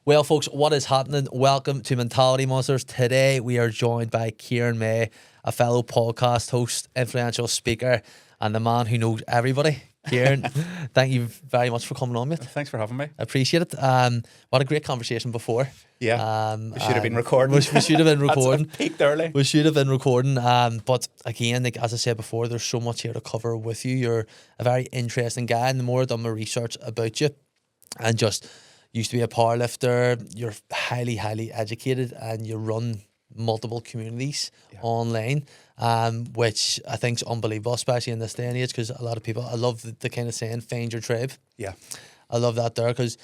Well, folks, what is happening? Welcome to Mentality Monsters. Today, we are joined by Ciaran May, a fellow podcast host, influential speaker, and the man who knows everybody. Ciaran, thank you very much for coming on, mate. Thanks for having me. I appreciate it. What a great conversation before. Yeah, we should have been recording. We should have been recording. Peaked early. We should have been recording. But again, like as I said before, there's so much here to cover with you. You're a very interesting guy, and the more I've done my research about you, and just used to be a powerlifter, you're highly, highly educated, and you run multiple communities online, which I think is unbelievable, especially in this day and age, because a lot of people, I love the kind of saying, find your tribe. Yeah. I love that there, because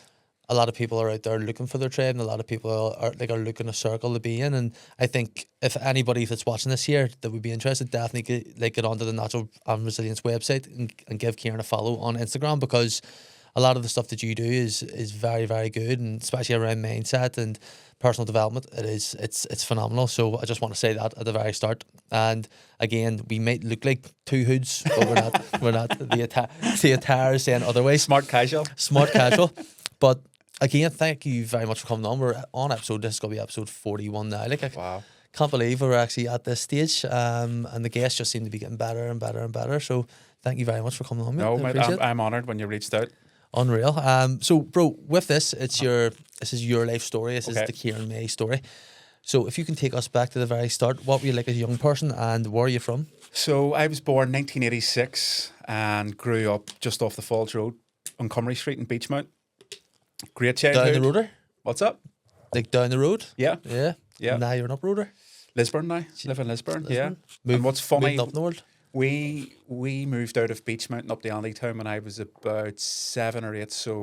a lot of people are out there looking for their tribe, and a lot of people are looking a circle to be in. And I think if anybody that's watching this here that would be interested, definitely get onto the Natural and Resilience website and give Ciaran a follow on Instagram, because a lot of the stuff that you do is very, very good, and especially around mindset and personal development. It's phenomenal. So I just want to say that at the very start. And again, we might look like two hoods, but we're not. We're not. The attire is saying otherwise. Smart casual. But again, thank you very much for coming on. We're on this is going to be episode 41 now. Wow. Can't believe we're actually at this stage. And the guests just seem to be getting better and better and better. So thank you very much for coming on, mate. No, mate, I'm honoured when you reached out. Unreal. So, bro, with this, this is your life story. This is the Ciaran May story. So, if you can take us back to the very start, what were you like as a young person, and where are you from? So, I was born 1986 and grew up just off the Falls Road on Cumry Street in Beachmount. Great childhood. Down the roader? What's up? Like down the road? Yeah. And now you're an uproader? Lisburn now. Live in Lisburn. Yeah. And what's funny? Up in the world? We moved out of Beachmount up to Andytown when I was about 7 or 8, so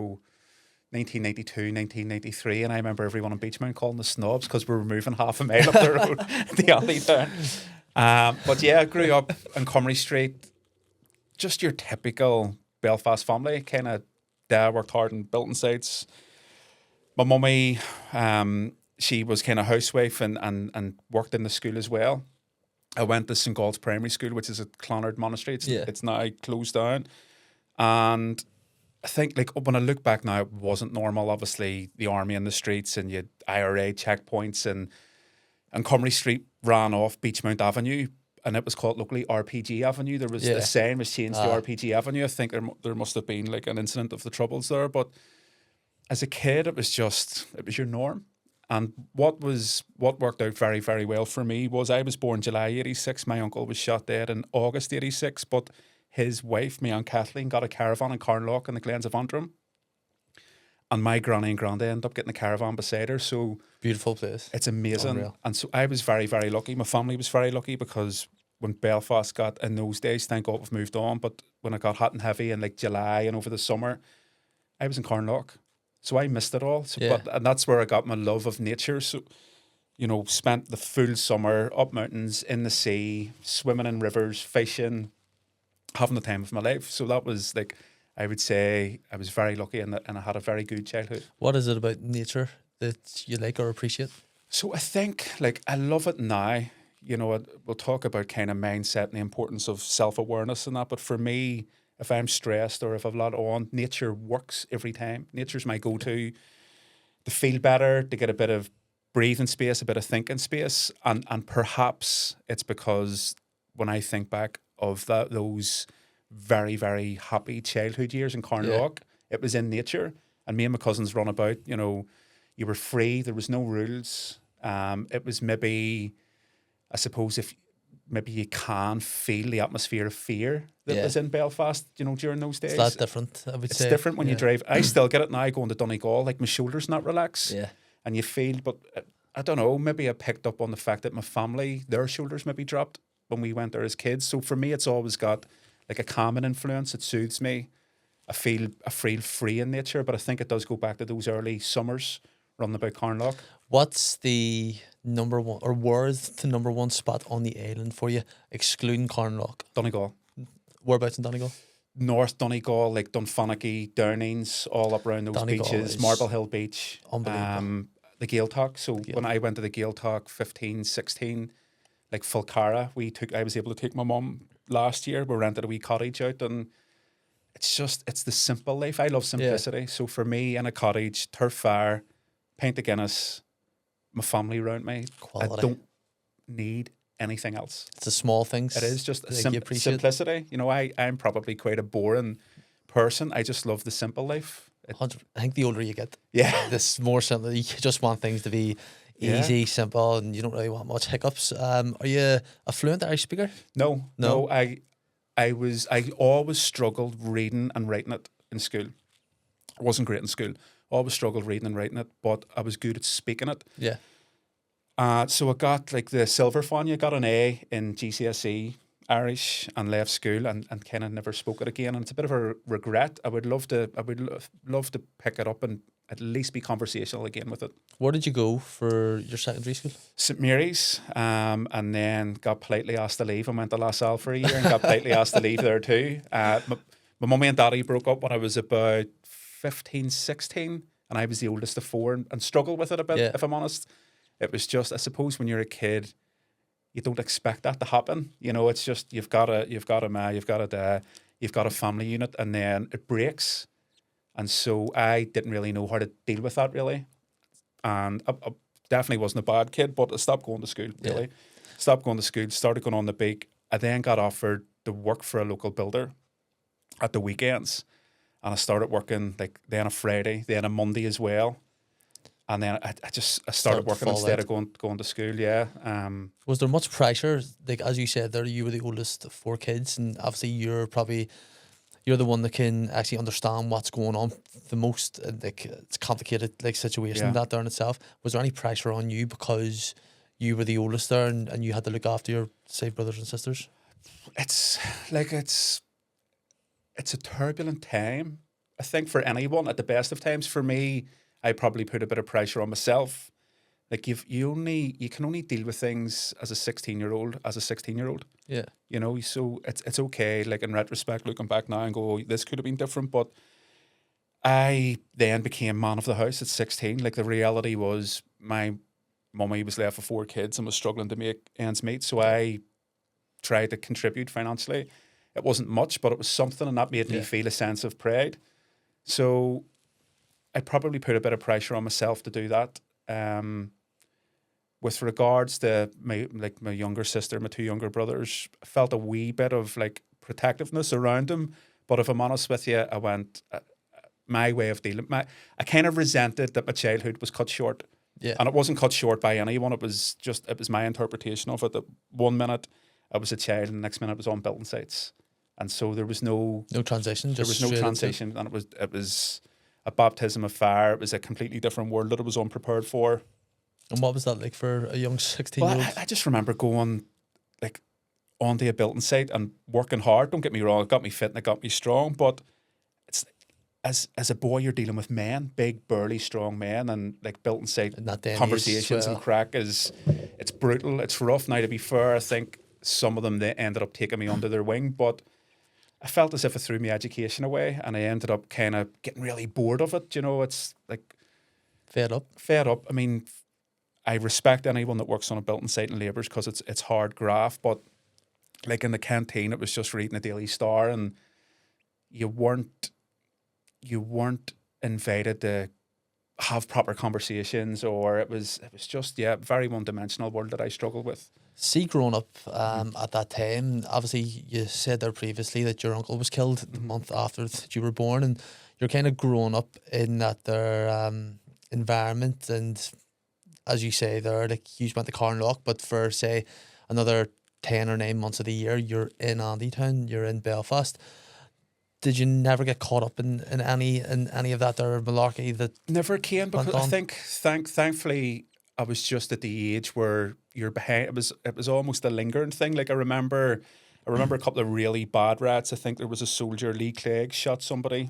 1992, 1993, and I remember everyone in Beachmount calling us snobs because we were moving half a mile up the road to Andytown. But yeah, I grew up on Cumry Street, just your typical Belfast family. Kind of, dad worked hard in building sites. My mummy, she was kind of housewife and worked in the school as well. I went to St. Gaul's Primary School, which is at Clonard Monastery. It's now closed down. And I think, like, when I look back now, it wasn't normal. Obviously, the army in the streets, and you had IRA checkpoints, and Cumry Street ran off Beachmount Avenue, and it was called locally RPG Avenue. There was the sign was changed to RPG Avenue. I think there must have been like an incident of the Troubles there. But as a kid, it was your norm. And what worked out very, very well for me was I was born July 86. My uncle was shot dead in August 86, but his wife, my Aunt Kathleen, got a caravan in Carnlough in the Glens of Antrim. And my granny and granddad ended up getting a caravan beside her. So beautiful place. It's amazing. Unreal. And so I was very, very lucky. My family was very lucky because when Belfast got, in those days, thank God we've moved on, but when it got hot and heavy in like July and over the summer, I was in Carnlough. So I missed it all. And that's where I got my love of nature. So, spent the full summer up mountains, in the sea, swimming in rivers, fishing, having the time of my life. So that was like, I would say I was very lucky and I had a very good childhood. What is it about nature that you like or appreciate? So I think, like, I love it now. We'll talk about kind of mindset and the importance of self-awareness and that. But for me, if I'm stressed or if I've a lot on, nature works every time. Nature's my go-to to feel better, to get a bit of breathing space, a bit of thinking space. And perhaps it's because when I think back of those very, very happy childhood years in Carnlough, it was in nature. And me and my cousins run about, you were free. There was no rules. It was maybe, I suppose, if maybe you can feel the atmosphere of fear that was in Belfast, during those days. It's that different, I would say. It's different when you drive. I still get it now going to Donegal, like my shoulders not relax. Yeah. And you feel, but I don't know, maybe I picked up on the fact that my family, their shoulders maybe dropped when we went there as kids. So for me, it's always got like a calming influence. It soothes me. I feel free in nature, but I think it does go back to those early summers running about Carnlough. What's the number one, or where's the number one spot on the island for you, excluding Carnlough? Donegal. Whereabouts in Donegal? North Donegal, like Dunfanaghy, Downings, all up around those Donegal beaches, Marble Hill Beach. Unbelievable. The Gaeltacht. So when I went to the Gaeltacht 15, 16, like Fulcara, I was able to take my mum last year. We rented a wee cottage out, and it's the simple life. I love simplicity. So for me, in a cottage, turf fire, pint of Guinness, my family around me. Quality. I don't need anything else. It's the small things. It is just that you appreciate. simplicity. You know, I'm probably quite a boring person. I just love the simple life. I think the older you get, Yeah. this more simple. You just want things to be easy, simple, and you don't really want much hiccups. Are you a fluent Irish speaker? No. I always struggled reading and writing it in school. I wasn't great in school. Always struggled reading and writing it, but I was good at speaking it. Yeah. So I got like the silver fun. I got an A in GCSE Irish and left school and kind of never spoke it again. And it's a bit of a regret. I would love to pick it up and at least be conversational again with it. Where did you go for your secondary school? St Mary's, and then got politely asked to leave and went to La Salle for a year and got politely asked to leave there too. My mummy and daddy broke up when I was about 15, 16, and I was the oldest of four and struggled with it a bit, if I'm honest. It was just, I suppose when you're a kid, you don't expect that to happen. You know, it's just, you've got a ma, you've got a dad, you've got a family unit, and then it breaks. And so I didn't really know how to deal with that, really. And I definitely wasn't a bad kid, but I stopped going to school, really. Stopped going to school, started going on the bike. I then got offered to work for a local builder at the weekends. And I started working like then a Friday, then a Monday as well. And then I started working instead of going to school, Was there much pressure? Like, as you said there, you were the oldest of four kids, and obviously you're the one that can actually understand what's going on the most. Like, it's a complicated situation that there in itself. Was there any pressure on you because you were the oldest there and you had to look after your, say, brothers and sisters? It's a turbulent time, I think, for anyone at the best of times. For me, I probably put a bit of pressure on myself. Like you can only deal with things as a 16-year-old. Yeah. You know, so it's okay, like in retrospect, looking back now and go, oh, this could have been different. But I then became man of the house at 16. Like the reality was my mummy was left with four kids and was struggling to make ends meet. So I tried to contribute financially. It wasn't much, but it was something, and that made me feel a sense of pride. So I probably put a bit of pressure on myself to do that. With regards to my younger sister, my two younger brothers, I felt a wee bit of like protectiveness around them. But if I'm honest with you, I went my way of dealing. I kind of resented that my childhood was cut short. Yeah. And it wasn't cut short by anyone. It was my interpretation of it. That 1 minute I was a child, and the next minute I was on building sites. And so there was no transition. There was no transition, and it was a baptism of fire. It was a completely different world that I was unprepared for. And what was that like for a young 16-year-old? Well, I just remember going like onto a building site and working hard. Don't get me wrong, it got me fit and it got me strong. But it's as a boy, you're dealing with men, big, burly, strong men, and like building site conversations and crack it's brutal. It's rough. Now, to be fair, I think some of them, they ended up taking me under their wing, but I felt as if I threw my education away, and I ended up kind of getting really bored of it. You know, it's like fed up. I mean, I respect anyone that works on a building site and labours because it's hard graft, but like in the canteen, it was just reading the Daily Star, and you weren't invited to have proper conversations, or it was just very one-dimensional world that I struggled with. See, growing up at that time, obviously you said there previously that your uncle was killed the month after that you were born, and you're kind of growing up in that their environment, and as you say there, like you went to Carnlough, but for say another 10 or 9 months of the year, you're in Andytown, you're in Belfast. Did you never get caught up in any of that or malarkey that never came? Because I think thankfully I was just at the age where you're behind. It was almost a lingering thing. Like I remember a couple of really bad rats. I think there was a soldier, Lee Clegg, shot somebody,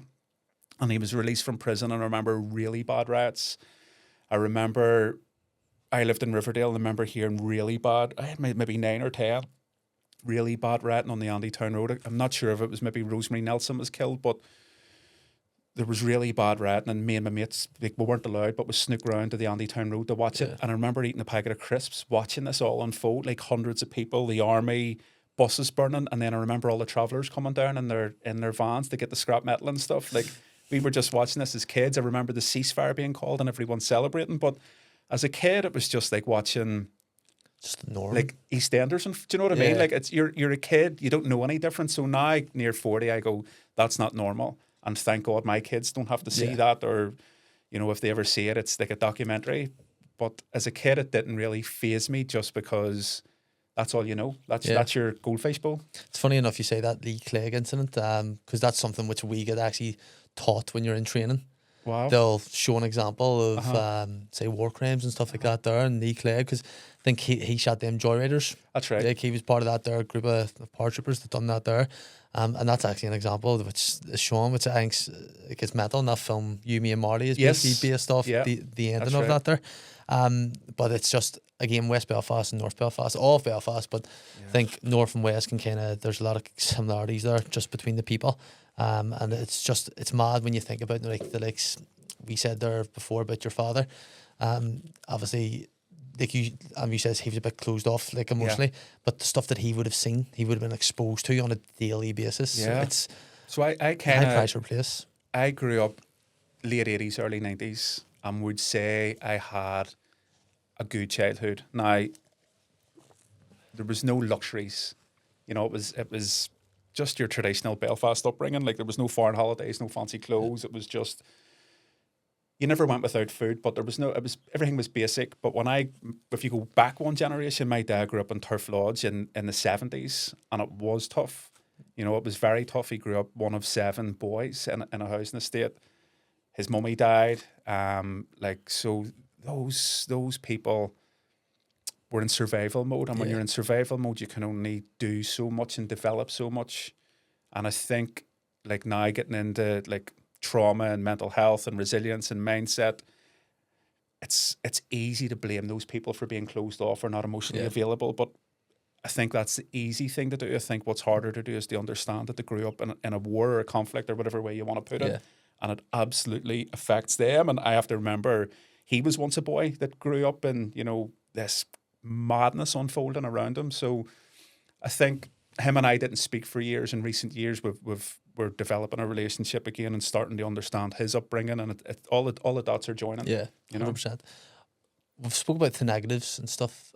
and he was released from prison. And I remember really bad rats. I remember I lived in Riverdale, and I remember hearing really bad. I had maybe 9 or 10. Really bad ratting on the Andytown Road. I'm not sure if it was maybe Rosemary Nelson was killed, but there was really bad ratting, and me and my mates, we weren't allowed, but we snook round to the Andytown Road to watch it. And I remember eating a packet of crisps, watching this all unfold, like hundreds of people, the army, buses burning, and then I remember all the travellers coming down in their vans to get the scrap metal and stuff. Like we were just watching this as kids. I remember the ceasefire being called and everyone celebrating. But as a kid, it was just like watching Just the norm. like EastEnders, and do you know what I mean? Like it's you're a kid, you don't know any different. So now, near 40, I go, that's not normal. And thank God my kids don't have to see that, or if they ever see it, it's like a documentary. But as a kid, it didn't really faze me, just because that's all you know. That's your goldfish bowl. It's funny enough you say that Lee Clegg incident, because that's something which we get actually taught when you're in training. Wow. They'll show an example of say war crimes and stuff like that there, and Lee Clegg, because I think he shot them joyriders. That's right. Like he was part of that there group of paratroopers that done that there, and that's actually an example which is shown, which I think it gets metal in that film. You, Me and Marley is basically based off the ending That's of right. that there. But it's just, again, West Belfast and North Belfast, all of Belfast, but I think North and West can there's a lot of similarities there just between the people. And it's mad when you think about the likes we said there before about your father. Obviously, like you says he was a bit closed off, like emotionally, but the stuff that he would have seen, he would have been exposed to on a daily basis. Yeah. So I high kind of pressure place. I grew up late 80s, early 90s, and would say I had a good childhood. Now, there was no luxuries. It was just your traditional Belfast upbringing. Like, there was no foreign holidays, no fancy clothes. It was just, you never went without food, but everything was basic. But if you go back one generation, my dad grew up in Turf Lodge in the 70s, and it was tough. It was very tough. He grew up one of 7 boys in a housing estate. His mummy died. So those people were in survival mode. And when you're in survival mode, you can only do so much and develop so much. And I think, like, now getting into like trauma and mental health and resilience and mindset, it's easy to blame those people for being closed off or not emotionally available. But I think that's the easy thing to do. I think what's harder to do is to understand that they grew up in a war or a conflict or whatever way you want to put it. And it absolutely affects them. And I have to remember, he was once a boy that grew up in, this madness unfolding around him. So I think him and I didn't speak for years. In recent years, we're developing a relationship again and starting to understand his upbringing, and all the dots are joining. Yeah, 100%. We've spoke about the negatives and stuff,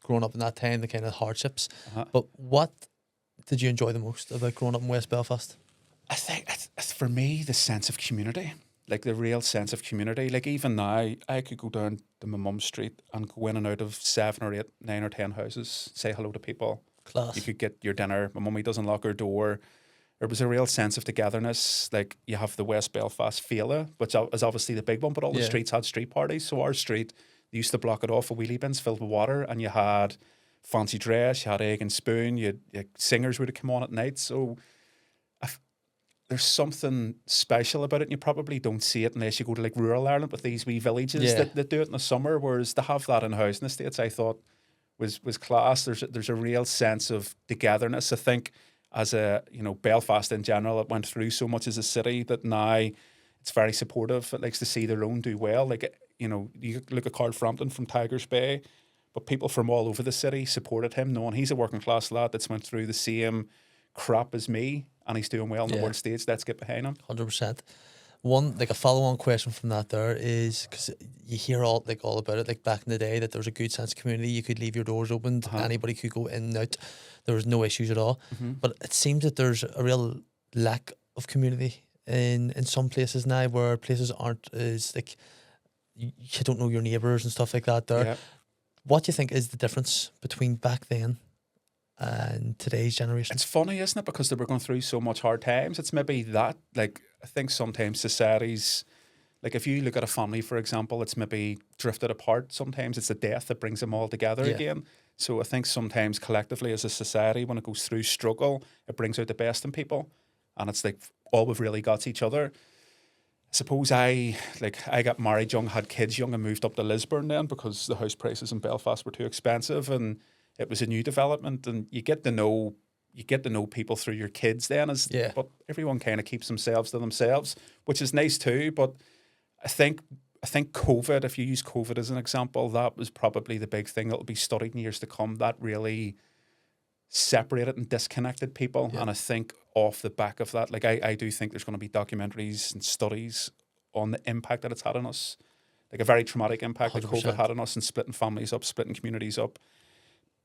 growing up in that time, the kind of hardships. But what did you enjoy the most about growing up in West Belfast? I think, for me, the sense of community, like the real sense of community. Like, even now, I could go down to my mum's street and go in and out of 7 or 8, 9 or 10 houses, say hello to people. Class. You could get your dinner. My mummy doesn't lock her door. There was a real sense of togetherness. Like, you have the West Belfast Fela, which is obviously the big one, but all the streets had street parties. So our street, they used to block it off with wheelie bins filled with water, and you had fancy dress, you had egg and spoon, you singers would have come on at night. So there's something special about it, and you probably don't see it unless you go to like rural Ireland with these wee villages that do it in the summer. Whereas to have that in housing estates, I thought was class. There's a real sense of togetherness. I think as Belfast in general, it went through so much as a city that now it's very supportive. It likes to see their own do well. Like, you look at Carl Frampton from Tigers Bay, but people from all over the city supported him, knowing he's a working class lad that's went through the same crap as me, and he's doing well on the world stage. Let's get behind him. 100%. One, like a follow-on question from that there is, because you hear all about it, like back in the day, that there was a good sense of community. You could leave your doors open, anybody could go in and out. There was no issues at all. But it seems that there's a real lack of community in some places now, where places aren't as like, you don't know your neighbours and stuff like that there. Yeah. What do you think is the difference between back then and today's generation? It's funny, isn't it? Because they were going through so much hard times. It's maybe that, like, I think sometimes societies, like if you look at a family, for example, it's maybe drifted apart. Sometimes it's the death that brings them all together again. So I think sometimes collectively as a society, when it goes through struggle, it brings out the best in people. And it's like, all we've really got's each other. I suppose I got married young, had kids young, and moved up to Lisburn then because the house prices in Belfast were too expensive, and it was a new development. And you get to know people through your kids then, but everyone kind of keeps themselves to themselves, which is nice too. But I think COVID, if you use COVID as an example, that was probably the big thing that will be studied in years to come. That really separated and disconnected people. Yeah. And I think off the back of that, like I do think there's going to be documentaries and studies on the impact that it's had on us, like a very traumatic impact that COVID 100%. had on us, and splitting families up, splitting communities up,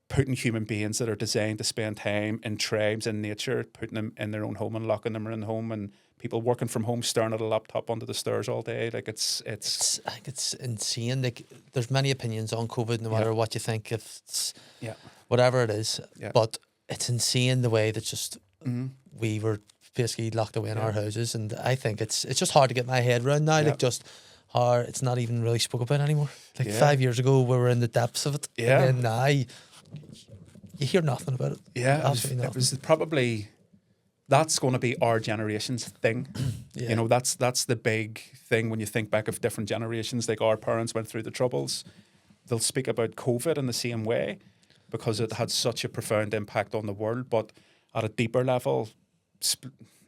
putting human beings that are designed to spend time in tribes, in nature, putting them in their own home and locking them in home, and people working from home staring at a laptop under the stairs all day. Like it's I think it's insane. Like, there's many opinions on COVID, no matter what you think, if it's whatever it is. Yeah. But it's insane the way that just we were basically locked away in our houses, and I think it's just hard to get my head around now. Like, just hard. It's not even really spoke about anymore. Like 5 years ago, we were in the depths of it. Yeah. And then now you hear nothing about it. Yeah, Absolutely nothing. it was probably, that's going to be our generation's thing. Yeah. You know, that's the big thing when you think back of different generations. Like, our parents went through the troubles. They'll speak about COVID in the same way because it had such a profound impact on the world. But at a deeper level,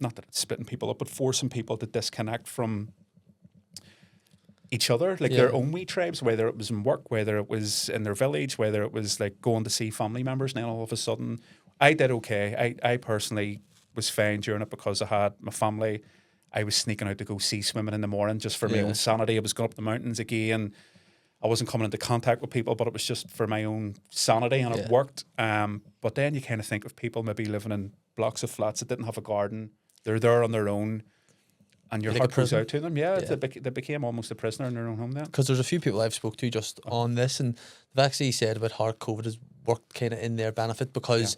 not that it's splitting people up, but forcing people to disconnect from each other, like their own wee tribes, whether it was in work, whether it was in their village, whether it was like going to see family members. And then all of a sudden, I did okay. I personally was fine during it because I had my family. I was sneaking out to go sea swimming in the morning just for my own sanity. I was going up the mountains again. I wasn't coming into contact with people, but it was just for my own sanity, and it worked. But then you kind of think of people maybe living in blocks of flats that didn't have a garden. They're there on their own. And your heart goes out to them. Yeah. They became almost a prisoner in their own home then. Because there's a few people I've spoke to just on this, and they've actually said about how COVID has worked kind of in their benefit because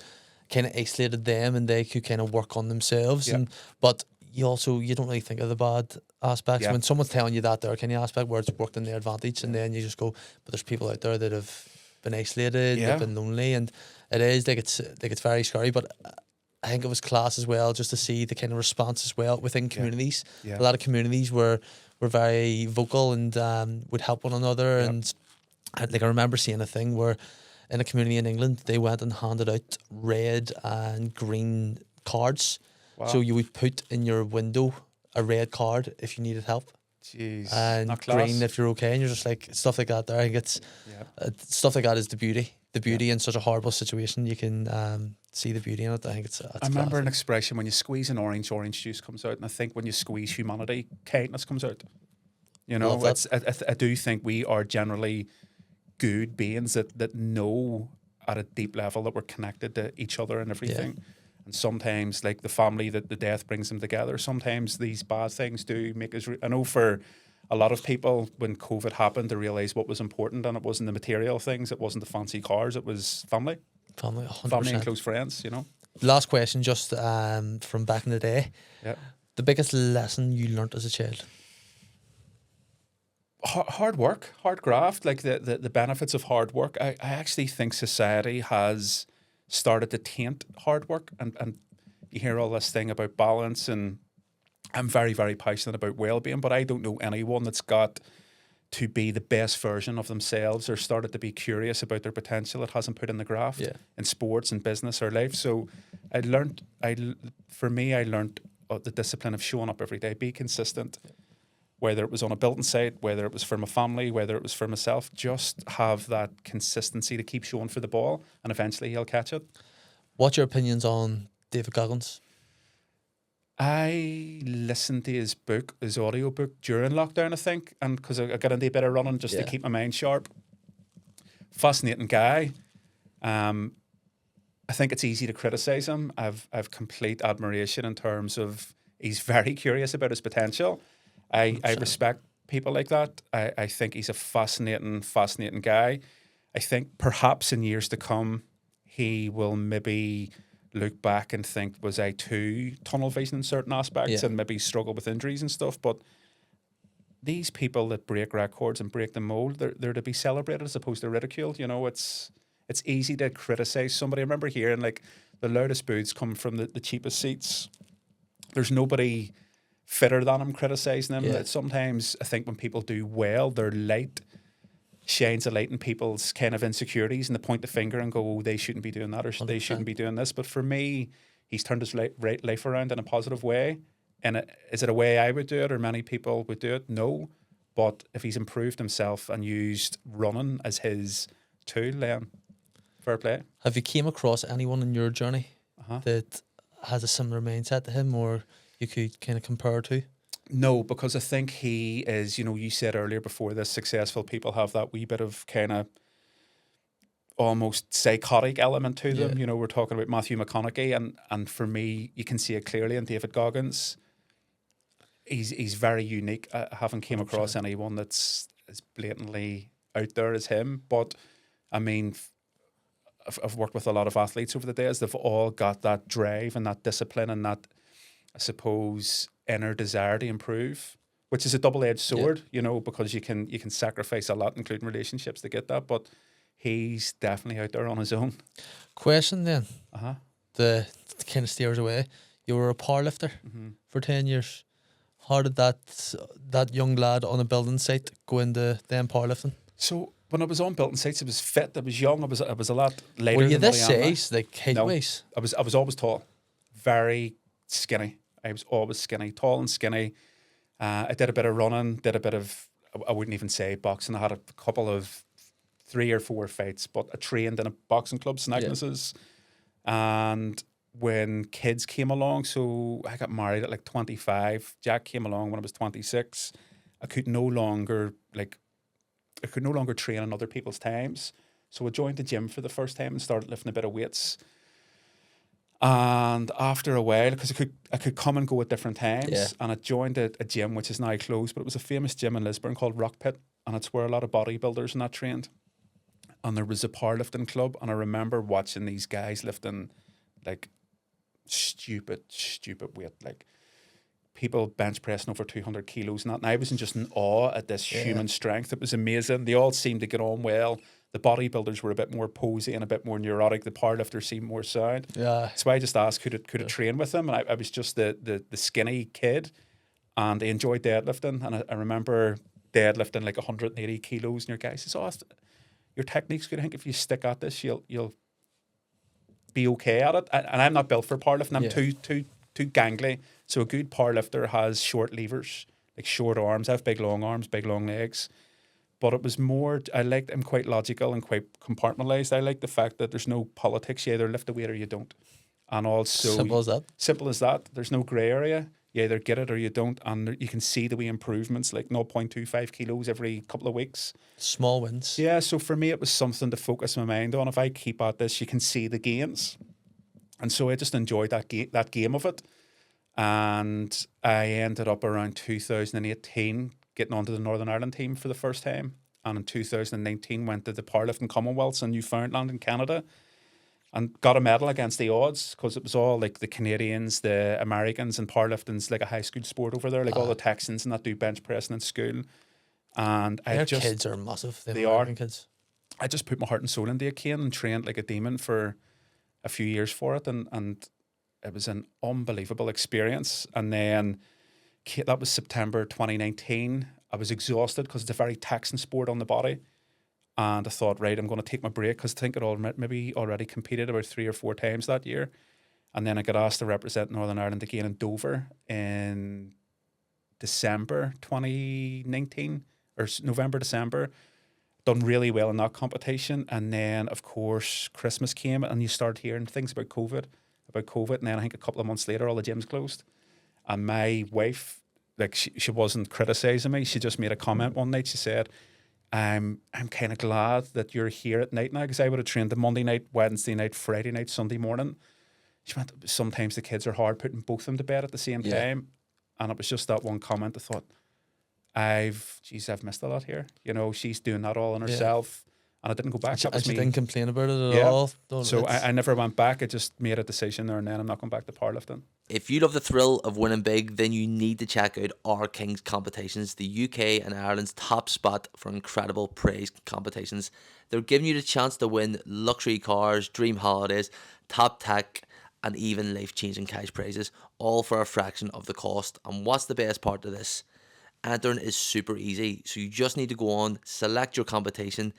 kind of isolated them and they could kind of work on themselves. And but you don't really think of the bad aspects. When someone's telling you that there kind of aspect where it's worked in their advantage, and then you just go, but there's people out there that have been isolated, they've been lonely, and it is like it's very scary. But I think it was class as well, just to see the kind of response as well within communities. A lot of communities were very vocal and would help one another. And I remember seeing a thing where in a community in England, they went and handed out red and green cards. Wow. So you would put in your window a red card if you needed help. Jeez, and green if you're okay. And you're just like, stuff like that there. I think it's stuff like that is the beauty. The beauty in such a horrible situation, you can see the beauty in it. I think it's I remember classic. an expression, when you squeeze an orange juice comes out. And I think when you squeeze humanity, kindness comes out. You know, I do think we are generally good beings that know at a deep level that we're connected to each other and everything. Yeah. And sometimes, like the family, that the death brings them together. Sometimes these bad things do make us... I know for a lot of people, when COVID happened, they realised what was important, and it wasn't the material things, it wasn't the fancy cars, it was family. Family, 100%. Family and close friends, you know. Last question, just from back in the day. Yeah. The biggest lesson you learnt as a child? Hard work, hard graft, like the benefits of hard work. I actually think society has started to taint hard work, and you hear all this thing about balance, and I'm very, very passionate about well-being, but I don't know anyone that's got to be the best version of themselves or started to be curious about their potential that hasn't put in the graft in sports and business or life. So I learned the discipline of showing up every day, be consistent, whether it was on a building site, whether it was for my family, whether it was for myself, just have that consistency to keep showing for the ball, and eventually he'll catch it. What's your opinions on David Goggins? I listened to his audiobook during lockdown, I think, and because I got into a bit of running just to keep my mind sharp. Fascinating guy. I think it's easy to criticize him. I've complete admiration in terms of he's very curious about his potential. I respect people like that. I think he's a fascinating guy. I think perhaps in years to come, he will maybe look back and think, was I too tunnel vision in certain aspects and maybe struggle with injuries and stuff? But these people that break records and break the mold, they're to be celebrated as opposed to ridiculed. You know, it's easy to criticize somebody. I remember hearing like the loudest boos come from the cheapest seats. There's nobody fitter than him criticizing them. Yeah. Sometimes I think when people do well, their light shines a light in people's kind of insecurities, and they point the finger and go, oh, they shouldn't be doing that, or 100%. They shouldn't be doing this. But for me, he's turned his life around in a positive way. And is it a way I would do it or many people would do it? No. But if he's improved himself and used running as his tool, then fair play. Have you came across anyone in your journey that has a similar mindset to him, or you could kind of compare to? No, because I think he is, you said earlier before this, successful people have that wee bit of kind of almost psychotic element to them. Yeah. We're talking about Matthew McConaughey, and for me, you can see it clearly in David Goggins. He's very unique. I haven't came across 100%. anyone that's as blatantly out there as him. But I mean, I've worked with a lot of athletes over the days. They've all got that drive and that discipline and that, I suppose, inner desire to improve, which is a double-edged sword, because you can sacrifice a lot, including relationships, to get that. But he's definitely out there on his own. Question then, the kind of steers away. You were a powerlifter for 10 years. How did that young lad on a building site go into then powerlifting? So when I was on building sites, I was fit, I was young, I was a lot lighter. Were you than this what I am now. size, like height-wise? I was always tall, very skinny. I was always skinny, tall and skinny. I did a bit of running, did a bit of, I wouldn't even say boxing. I had a couple of 3 or 4 fights, but I trained in a boxing club, St Agnes's. And when kids came along, so I got married at like 25. Jack came along when I was 26. I could no longer train on other people's times. So I joined the gym for the first time and started lifting a bit of weights. And after a while, because I could come and go at different times, and I joined a gym which is now closed, but it was a famous gym in Lisburn called Rock Pit, and it's where a lot of bodybuilders and that trained. And there was a powerlifting club, and I remember watching these guys lifting like stupid weight, like people bench pressing over 200 kilos and that. And I was just in awe at this human strength. It was amazing. They all seemed to get on well. The bodybuilders were a bit more posy and a bit more neurotic. The powerlifters seemed more sound. Yeah. So I just asked, could it train with them? And I was just the skinny kid, and I enjoyed deadlifting. And I remember deadlifting like 180 kilos, and your guy says, "Oh, your technique's good. I think if you stick at this, you'll be okay at it." And I'm not built for powerlifting. I'm too gangly. So a good powerlifter has short levers, like short arms. I have big long arms, big long legs. But it was more, I'm quite logical and quite compartmentalized. I like the fact that there's no politics. You either lift a weight or you don't. And also, simple as that. Simple as that. There's no grey area. You either get it or you don't. And you can see the wee improvements, like 0.25 kilos every couple of weeks. Small wins. Yeah, so for me, it was something to focus my mind on. If I keep at this, you can see the gains. And so I just enjoyed that game of it. And I ended up around 2018 getting onto the Northern Ireland team for the first time. And in 2019 went to the Powerlifting Commonwealths in Newfoundland in Canada and got a medal against the odds, because it was all like the Canadians, the Americans, and powerlifting's like a high school sport over there. Like all the Texans and that do bench pressing in school. And their kids are massive. They American are. Kids. I just put my heart and soul into it, Caine, and trained like a demon for a few years for it. And it was an unbelievable experience. And then that was September 2019. I was exhausted because it's a very taxing sport on the body. And I thought, right, I'm going to take my break, because I think I'd maybe already competed about 3 or 4 times that year. And then I got asked to represent Northern Ireland again in Dover in December 2019, or November, December. Done really well in that competition. And then, of course, Christmas came and you start hearing things about COVID. And then I think a couple of months later, all the gyms closed. And my wife, like, she wasn't criticizing me. She just made a comment one night. She said, I'm kind of glad that you're here at night now, because I would have trained the Monday night, Wednesday night, Friday night, Sunday morning. She went, sometimes the kids are hard putting both of them to bed at the same time. And it was just that one comment. I thought, I've missed a lot here. She's doing that all on herself. And I didn't go back. And she didn't complain about it at all. So I never went back. I just made a decision there and then. I'm not going back to powerlifting. If you love the thrill of winning big, then you need to check out our King's Competitions, the UK and Ireland's top spot for incredible praise competitions. They're giving you the chance to win luxury cars, dream holidays, top tech, and even life-changing cash prizes, all for a fraction of the cost. And what's the best part of this? Entering is super easy. So you just need to go on, select your competition,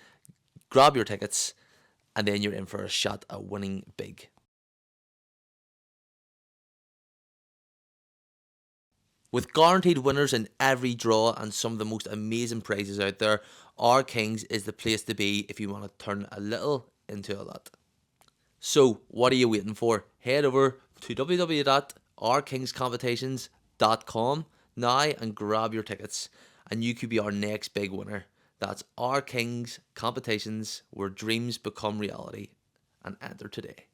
grab your tickets, and then you're in for a shot at winning big. With guaranteed winners in every draw and some of the most amazing prizes out there, our Kings is the place to be if you want to turn a little into a lot. So, what are you waiting for? Head over to www.ourkingscompetitions.com now and grab your tickets, and you could be our next big winner. That's Our Kings Competitions, where dreams become reality, and enter today.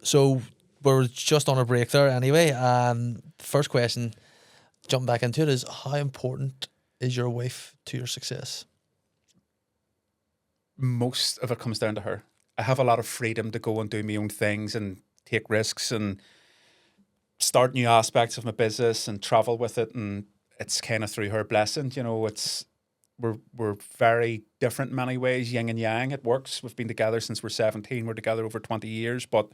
So we're just on a break there anyway. First question, jumping back into it, is how important is your wife to your success? Most of it comes down to her. I have a lot of freedom to go and do my own things and take risks and start new aspects of my business and travel with it, and it's kind of through her blessing. You know, we're very different in many ways, yin and yang. It works. We've been together since we're 17. We're together over 20 years. But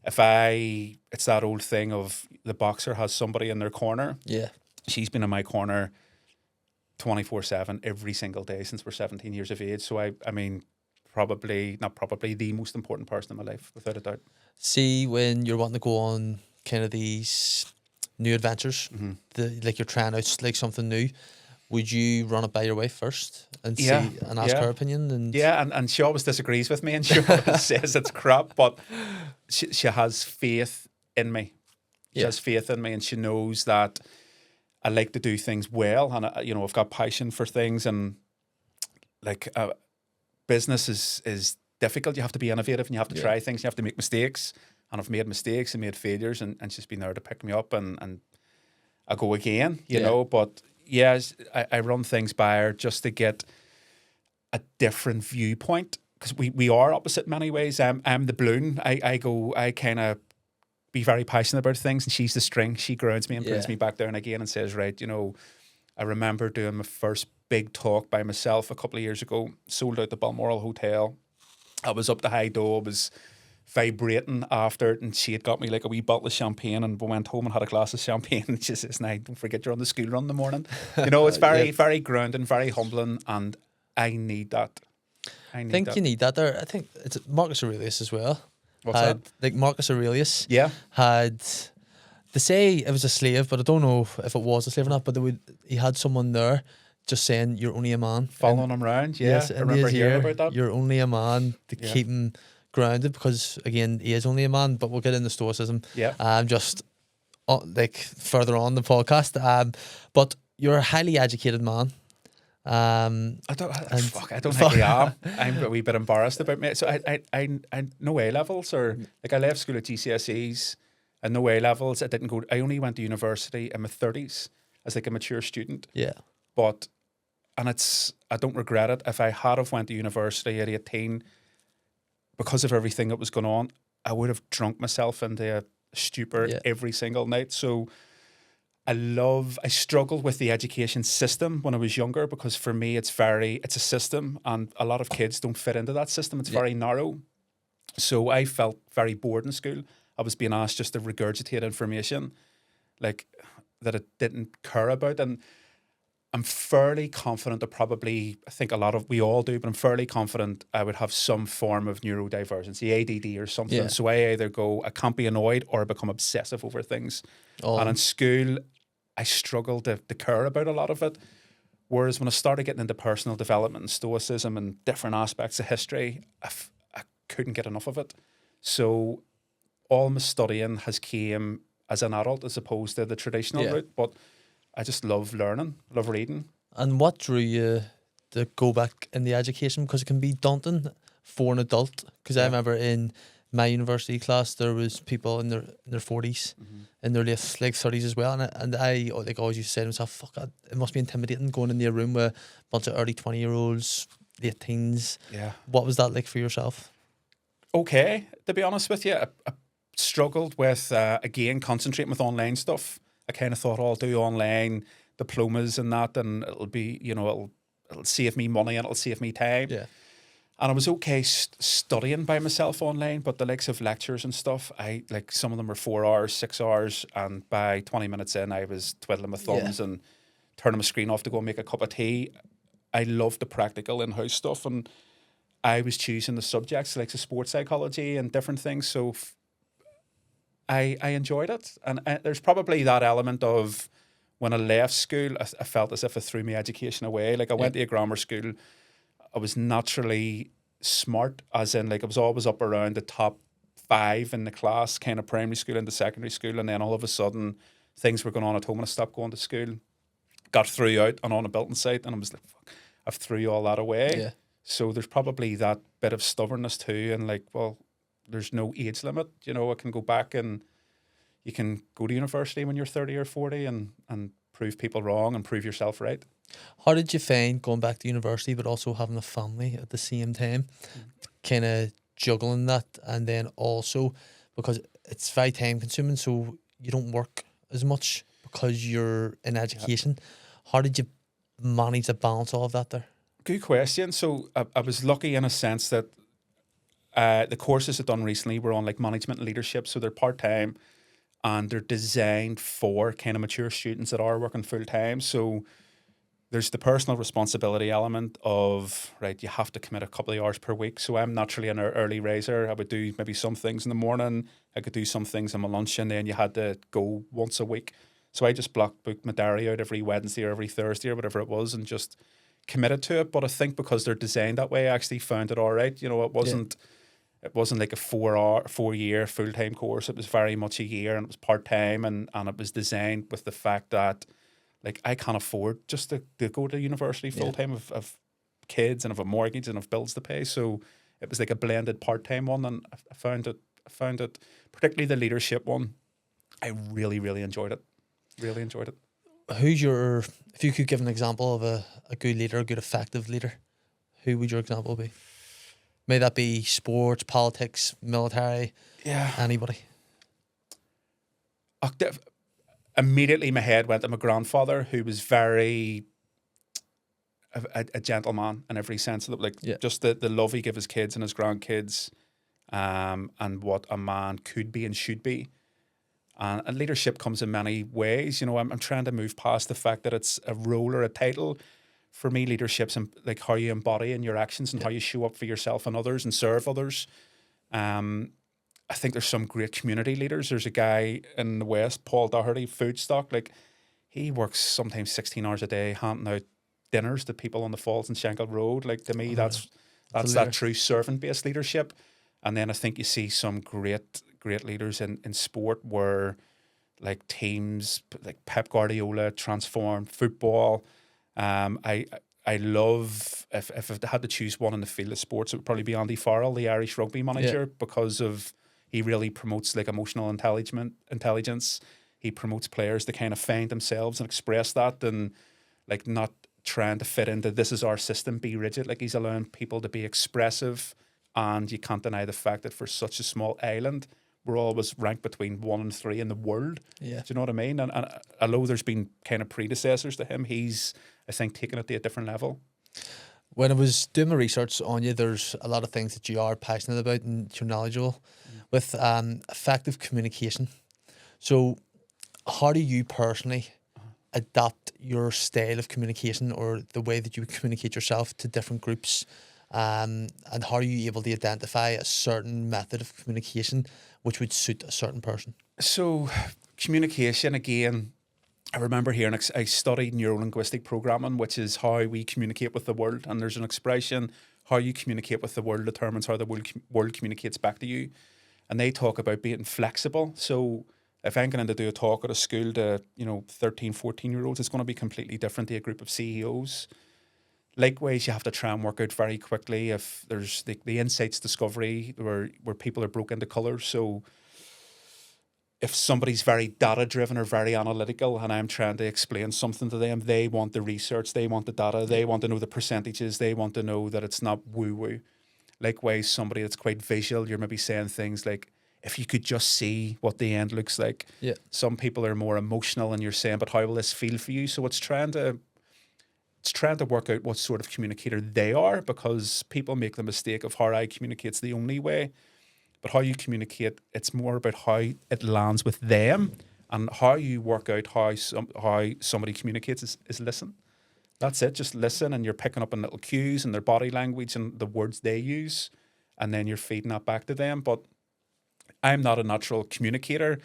it's that old thing of the boxer has somebody in their corner. Yeah. She's been in my corner 24/7 every single day since we're 17 years of age. So I mean, not probably the most important person in my life, without a doubt. See, when you're wanting to go on kind of these new adventures, like you're trying out like something new, would you run it by your wife first and see and ask her opinion? And she always disagrees with me, and she always says it's crap, but she has faith in me. She has faith in me, and she knows that I like to do things well, and I've got passion for things, and like business is difficult. You have to be innovative, and you have to try things. You have to make mistakes, and I've made mistakes and made failures, and she's been there to pick me up, and I go again, you know. But yes, I run things by her just to get a different viewpoint, because we are opposite in many ways. I'm the balloon. I kind of be very passionate about things, and she's the string. She grounds me and brings me back down again and says, right, you know, I remember doing my first big talk by myself a couple of years ago, sold out the Balmoral Hotel. I was up the high door, I was vibrating after it, and she had got me like a wee bottle of champagne, and we went home and had a glass of champagne, and she says, "Now, don't forget you're on the school run in the morning." You know, it's very, very grounding, very humbling, and I need that. I think you need that there. I think it's Marcus Aurelius as well. What's that? Like Marcus Aurelius had, they say it was a slave, but I don't know if it was a slave or not, but he had someone there just saying, "You're only a man." Following him around, I remember hearing about that. You're only a man, to keep him grounded, because again, he is only a man, but we'll get into Stoicism just like further on the podcast. But you're a highly educated man. I don't think I am. I'm a wee bit embarrassed about me. So I no A levels, or like I left school at GCSEs and no A levels. I only went to university in my 30s as like a mature student. Yeah. But I don't regret it. If I had have went to university at 18, because of everything that was going on, I would have drunk myself into a stupor every single night. So I struggled with the education system when I was younger, because for me it's a system, and a lot of kids don't fit into that system. It's very narrow. So I felt very bored in school. I was being asked just to regurgitate information like that I didn't care about, and I'm fairly confident that I think we all do, but I'm fairly confident I would have some form of neurodivergency, ADD or something. Yeah. So I either I can't be annoyed, or I become obsessive over things. And in school, I struggled to care about a lot of it. Whereas when I started getting into personal development and stoicism and different aspects of history, I couldn't get enough of it. So all my studying has came as an adult as opposed to the traditional route. But I just love learning, love reading. And what drew you to go back in the education? Because it can be daunting for an adult. Because I remember in my university class, there was people in their 40s, in their late 30s as well. And I like always used to say to myself, fuck, it must be intimidating going into a room with a bunch of early 20-year-olds, late teens. Yeah. What was that like for yourself? Okay, to be honest with you. I struggled with, again, concentrating with online stuff. I kind of thought, I'll do online diplomas and that, and it'll be, it'll save me money and it'll save me time. Yeah. And I was okay studying by myself online, but the likes of lectures and stuff, some of them were 4 hours, 6 hours, and by 20 minutes in, I was twiddling my thumbs and turning my screen off to go and make a cup of tea. I loved the practical in-house stuff, and I was choosing the subjects like the sports psychology and different things, so I enjoyed it. And there's probably that element of when I left school, I felt as if I threw my education away. Like I went to a grammar school, I was naturally smart, as in like I was always up around the top 5 in the class, kind of primary school into secondary school, and then all of a sudden things were going on at home and I stopped going to school. Got through out and on a building site, and I was like, fuck, I've threw all that away. Yeah. So there's probably that bit of stubbornness too, and like, well, there's no age limit. You know, I can go back and you can go to university when you're 30 or 40 and prove people wrong and prove yourself right. How did you find going back to university but also having a family at the same time? Kind of juggling that, and then also because it's very time consuming, so you don't work as much because you're in education. How did you manage to balance all of that there? Good question. So I was lucky in a sense that the courses I've done recently were on like management and leadership, so they're part-time and they're designed for kind of mature students that are working full-time. So there's the personal responsibility element of, right, you have to commit a couple of hours per week. So I'm naturally an early riser. I would do maybe some things in the morning. I could do some things on my lunch, and then you had to go once a week. So I just booked my diary out every Wednesday or every Thursday or whatever it was and just committed to it. But I think because they're designed that way, I actually found it all right. You know, it wasn't like a 4-year full-time course. It was very much a year, and it was part-time, and it was designed with the fact that like I can't afford just to go to university full-time of kids and of a mortgage and of bills to pay. So it was like a blended part-time one, and I found it, particularly the leadership one, I really, really enjoyed it. Really enjoyed it. If you could give an example of a good leader, a good effective leader, who would your example be? May that be sports, politics, military, anybody? Immediately my head went to my grandfather, who was very a gentleman in every sense of it. Just the love he gave his kids and his grandkids, and what a man could be and should be. And leadership comes in many ways. You know, I'm trying to move past the fact that it's a role or a title. For me, leadership's like how you embody in your actions and how you show up for yourself and others and serve others. I think there's some great community leaders. There's a guy in the West, Paul Doherty, Foodstock. Like, he works sometimes 16 hours a day handing out dinners to people on the Falls and Shankill Road. Like, to me, that's that true servant-based leadership. And then I think you see some great leaders in sport where, like, teams like Pep Guardiola transformed football. I love, if I had to choose one in the field of sports, it would probably be Andy Farrell, the Irish rugby manager, because of he really promotes like emotional intelligence. He promotes players to kind of find themselves and express that, and like not trying to fit into this is our system, be rigid. Like, he's allowing people to be expressive, and you can't deny the fact that for such a small island, we're always ranked between 1 and 3 in the world. Yeah. Do you know what I mean? And although there's been kind of predecessors to him, he's, I think, taken it to a different level. When I was doing my research on you, there's a lot of things that you are passionate about and you're knowledgeable with effective communication. So how do you personally adapt your style of communication or the way that you communicate yourself to different groups? And how are you able to identify a certain method of communication which would suit a certain person? So communication, again, I remember hearing, I studied neuro-linguistic programming, which is how we communicate with the world. And there's an expression, how you communicate with the world determines how the world communicates back to you. And they talk about being flexible. So if I'm going to do a talk at a school to, 13, 14-year-olds, it's going to be completely different to a group of CEOs. Likewise, you have to try and work out very quickly if there's the insights discovery where people are broken into colours. So if somebody's very data-driven or very analytical and I'm trying to explain something to them, they want the research, they want the data, they want to know the percentages, they want to know that it's not woo-woo. Likewise, somebody that's quite visual, you're maybe saying things like, if you could just see what the end looks like. Yeah. Some people are more emotional and you're saying, but how will this feel for you? So it's trying to work out what sort of communicator they are, because people make the mistake of how I communicate's the only way. But how you communicate, it's more about how it lands with them, and how you work out how somebody communicates is listen. That's it. Just listen, and you're picking up on little cues and their body language and the words they use, and then you're feeding that back to them. But I'm not a natural communicator.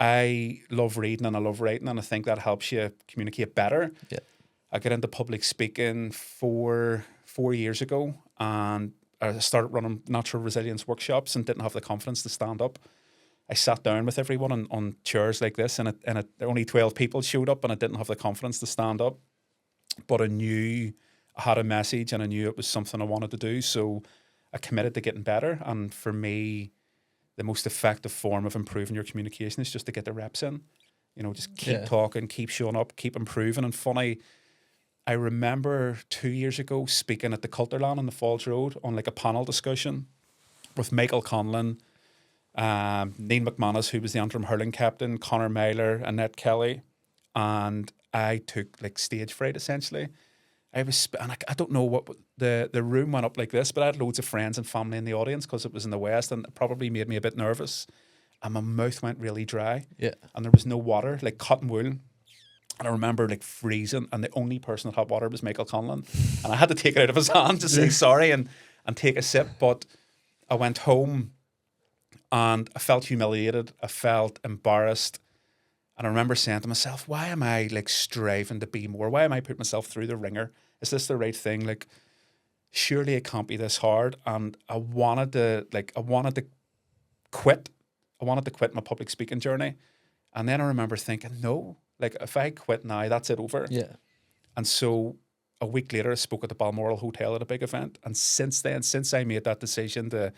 I love reading and I love writing, and I think that helps you communicate better. Yeah. I got into public speaking 4 4 years ago, and I started running natural resilience workshops and didn't have the confidence to stand up. I sat down with everyone on chairs like this, and only 12 people showed up, and I didn't have the confidence to stand up. But I knew I had a message, and I knew it was something I wanted to do. So I committed to getting better. And for me, the most effective form of improving your communication is just to get the reps in. You know, just keep talking, keep showing up, keep improving. And funny, I remember 2 years ago speaking at the Culterland on the Falls Road on like a panel discussion with Michael Conlon, Neil McManus, who was the interim hurling captain, Conor Myler, Annette Kelly, and I took like stage fright essentially. I don't know what the room went up like this, but I had loads of friends and family in the audience because it was in the West, and it probably made me a bit nervous. And my mouth went really dry. Yeah. And there was no water, like cotton wool. And I remember like freezing, and the only person that had water was Michael Conlon. And I had to take it out of his hand to say sorry and take a sip. But I went home and I felt humiliated. I felt embarrassed. And I remember saying to myself, why am I like striving to be more? Why am I putting myself through the ringer? Is this the right thing? Like, surely it can't be this hard. And I wanted to quit. I wanted to quit my public speaking journey. And then I remember thinking, no, like if I quit now, that's it over. Yeah. And so a week later, I spoke at the Balmoral Hotel at a big event. And since then, since I made that decision to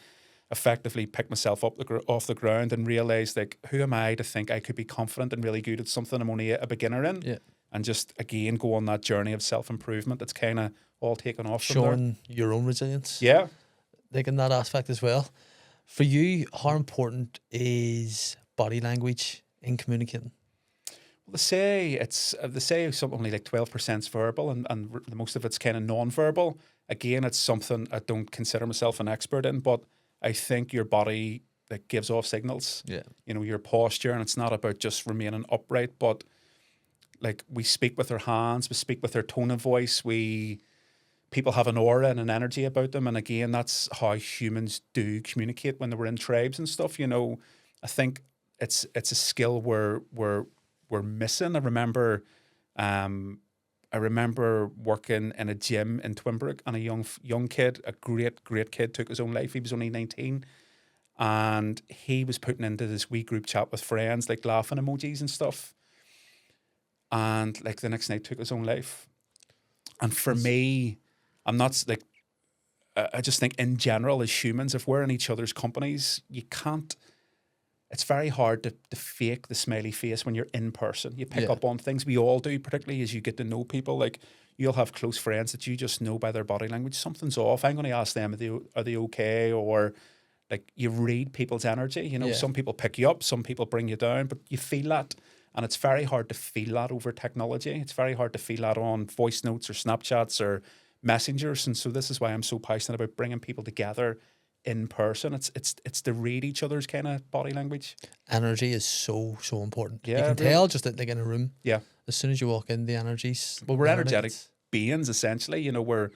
effectively pick myself up off the ground and realize, like, who am I to think I could be confident and really good at something I'm only a beginner in? Yeah. And just, again, go on that journey of self-improvement. It's kind of all taken off from there. Showing your own resilience. Yeah. Like in that aspect as well. For you, how important is body language in communicating? Well, they say something only like 12% is verbal, and most of it's kind of non-verbal. Again, it's something I don't consider myself an expert in, but I think your body like gives off signals. Yeah. You know, your posture, and it's not about just remaining upright, but like we speak with our hands, we speak with our tone of voice, people have an aura and an energy about them. And again, that's how humans do communicate when they were in tribes and stuff. You know, I think it's a skill we're missing. I remember working in a gym in Twinbrook, and a young kid, a great kid, took his own life. He was only 19, and he was putting into this wee group chat with friends, like laughing emojis and stuff. And like the next night took his own life. And for me, I'm not like, I just think in general as humans, if we're in each other's companies, it's very hard to fake the smiley face when you're in person. You pick up on things. We all do, particularly as you get to know people. Like, you'll have close friends that you just know by their body language. Something's off. I'm going to ask them, are they okay? Or like, you read people's energy. You know, some people pick you up, some people bring you down, but you feel that. And it's very hard to feel that over technology. It's very hard to feel that on voice notes or Snapchats or messengers. And so this is why I'm so passionate about bringing people together in person. It's to read each other's kind of body language. Energy is so important. Yeah, you can tell just like in a room. Yeah. As soon as you walk in, the energies. Well, we're energetic beings essentially. You know,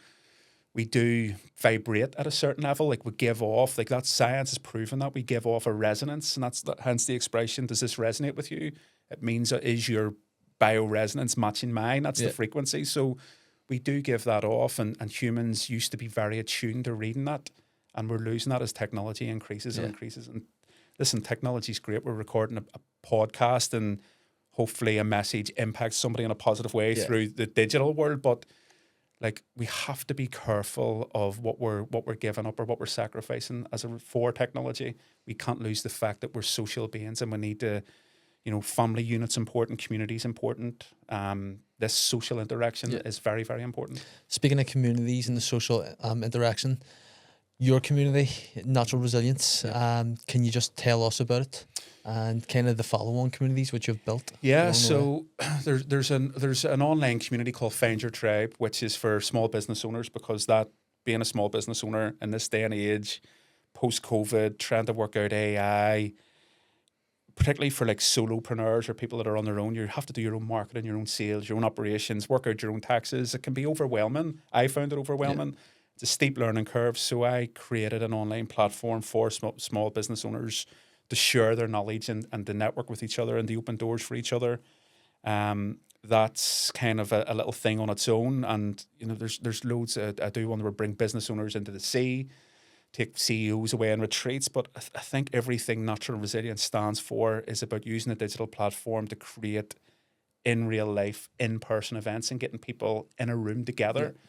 we do vibrate at a certain level. Like, we give off, like, that science has proven that we give off a resonance, and hence the expression, does this resonate with you? It means, is your bioresonance matching mine? That's the frequency. So we do give that off, and humans used to be very attuned to reading that, and we're losing that as technology increases and increases. And listen, technology's great. We're recording a podcast, and hopefully a message impacts somebody in a positive way through the digital world. But like, we have to be careful of what we're giving up or what we're sacrificing for technology. We can't lose the fact that we're social beings, and we need to, you know, family unit's important, community's important. This social interaction is very, very important. Speaking of communities and the social interaction, your community, Natural Resilience, can you just tell us about it and kind of the follow-on communities which you've built? Yeah, so there's an online community called Find Your Tribe, which is for small business owners, because that, being a small business owner in this day and age, post-COVID, trying to work out AI, particularly for like solopreneurs or people that are on their own, you have to do your own marketing, your own sales, your own operations, work out your own taxes. It can be overwhelming. I found it overwhelming. Yeah. It's a steep learning curve. So I created an online platform for small business owners to share their knowledge and to network with each other and to open doors for each other. that's kind of a little thing on its own. And, you know, there's loads. I do want to bring business owners into the sea, take CEOs away on retreats. But I think everything Natural Resilience stands for is about using a digital platform to create in real life, in-person events and getting people in a room together. Yeah.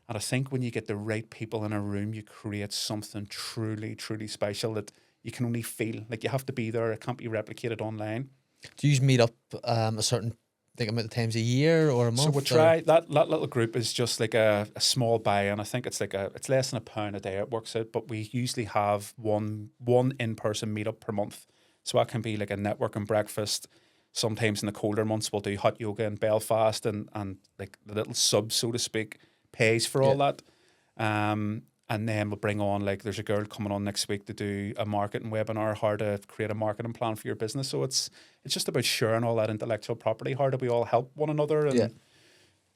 And I think when you get the right people in a room, you create something truly, truly special that you can only feel. Like, you have to be there. It can't be replicated online. Do you meet up a certain amount of times a year or a month? So we try that little group is just like a small buy-in. I think it's it's less than £1 a day it works out, but we usually have one in-person meetup per month. So that can be like a networking breakfast. Sometimes in the colder months we'll do hot yoga in Belfast, and like the little sub, so to speak, pays for all that. And then we'll bring on, like, there's a girl coming on next week to do a marketing webinar, how to create a marketing plan for your business. So it's just about sharing all that intellectual property. How do we all help one another? And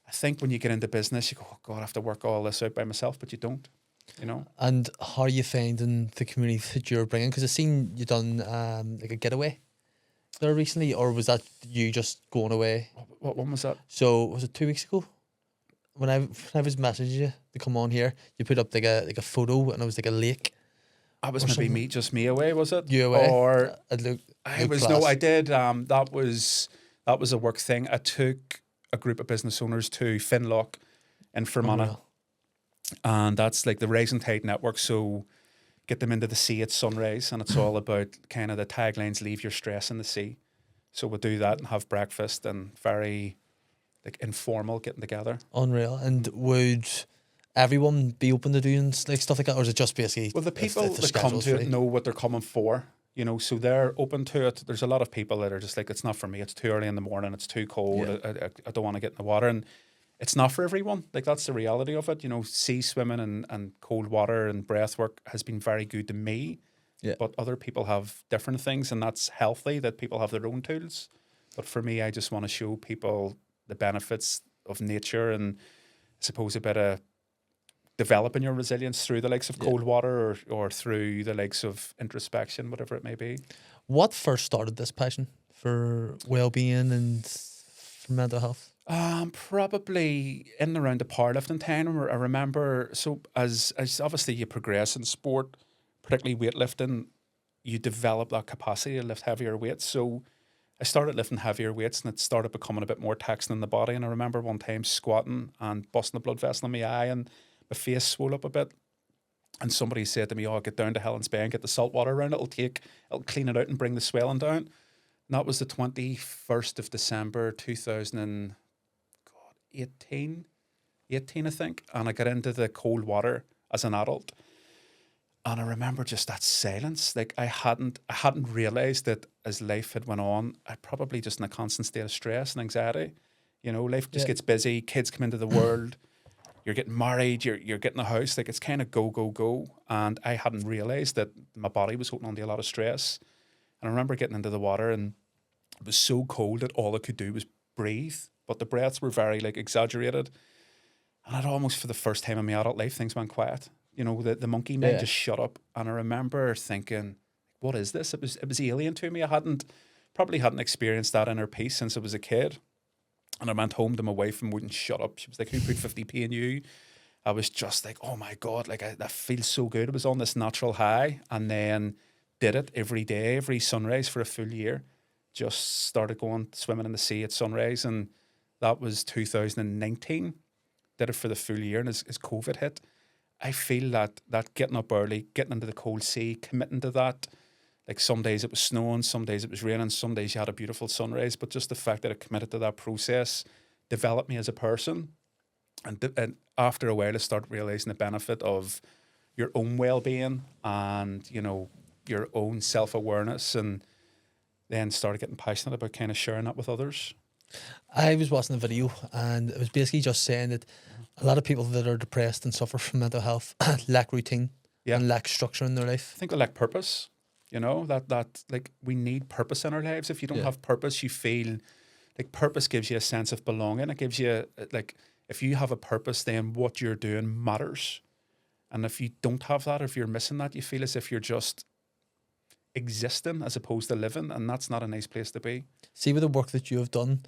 I think when you get into business, you go, oh God, I have to work all this out by myself, but you don't, you know. And how are you finding the community that you're bringing? Because I've seen you done like a getaway there recently, or was that you just going away? What one was that? So was it 2 weeks ago? When I was messaging you to come on here, you put up like a photo, and it was like a lake. That was maybe just me away, was it? You away? Or I did. That was a work thing. I took a group of business owners to Finlock in Fermanagh, and that's like the Rising Tide Network. So get them into the sea at sunrise, and it's all about kind of the taglines: "Leave your stress in the sea." So we'll do that and have breakfast, and very like informal getting together. Unreal. And would everyone be open to doing like stuff like that, or is it just basically? Well, the people that come to it know what they're coming for, you know, so they're open to it. There's a lot of people that are just like, it's not for me. It's too early in the morning. It's too cold. I don't want to get in the water, and it's not for everyone. Like, that's the reality of it. You know, sea swimming and cold water and breath work has been very good to me. Yeah. But other people have different things, and that's healthy that people have their own tools. But for me, I just want to show people the benefits of nature, and I suppose a bit of developing your resilience through the likes of cold water or through the likes of introspection, whatever it may be. What first started this passion for well-being and for mental health? Probably in and around the powerlifting time. I remember, so as obviously you progress in sport, particularly weightlifting, you develop that capacity to lift heavier weights. So I started lifting heavier weights, and it started becoming a bit more taxing in the body. And I remember one time squatting and busting a blood vessel in my eye, and my face swelled up a bit. And somebody said to me, "Oh, get down to Helen's Bay and get the salt water around. It'll clean it out and bring the swelling down." And that was the 21st of December, 2018, I think. And I got into the cold water as an adult. And I remember just that silence. Like, I hadn't realised that as life had went on, I'd probably just in a constant state of stress and anxiety. You know, life just gets busy. Kids come into the world. You're getting married. You're getting a house. Like, it's kind of go. And I hadn't realised that my body was holding on to a lot of stress. And I remember getting into the water, and it was so cold that all I could do was breathe. But the breaths were very like exaggerated. And I'd almost, for the first time in my adult life, things went quiet. You know, the monkey mind just shut up. And I remember thinking, what is this? It was alien to me. I probably hadn't experienced that inner peace since I was a kid. And I went home to my wife and wouldn't shut up. She was like, "Who put 50p in you?" I was just like, oh my God, like that feels so good. I was on this natural high, and then did it every day, every sunrise for a full year. Just started going swimming in the sea at sunrise. And that was 2019. Did it for the full year. And as COVID hit, I feel that getting up early, getting into the cold sea, committing to that, like some days it was snowing, some days it was raining, some days you had a beautiful sunrise, but just the fact that I committed to that process developed me as a person. And after a while, I started realising the benefit of your own well-being and, you know, your own self-awareness, and then started getting passionate about kind of sharing that with others. I was watching the video, and it was basically just saying that a lot of people that are depressed and suffer from mental health lack routine and lack structure in their life. I think they lack purpose. You know, that like we need purpose in our lives. If you don't have purpose, you feel like purpose gives you a sense of belonging. It gives you like, if you have a purpose, then what you're doing matters. And if you don't have that, if you're missing that, you feel as if you're just existing as opposed to living, and that's not a nice place to be. See, with the work that you have done,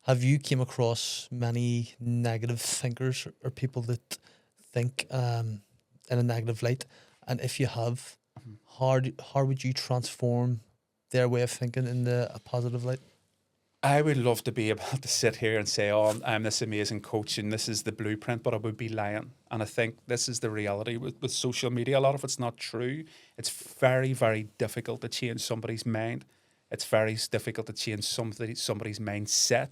Have you came across many negative thinkers or people that think in a negative light? And if you have, how would you transform their way of thinking into a positive light? I would love to be able to sit here and say, oh, I'm this amazing coach and this is the blueprint, but I would be lying. And I think this is the reality with social media. A lot of it's not true. It's very, very difficult to change somebody's mind. It's very difficult to change somebody's mindset,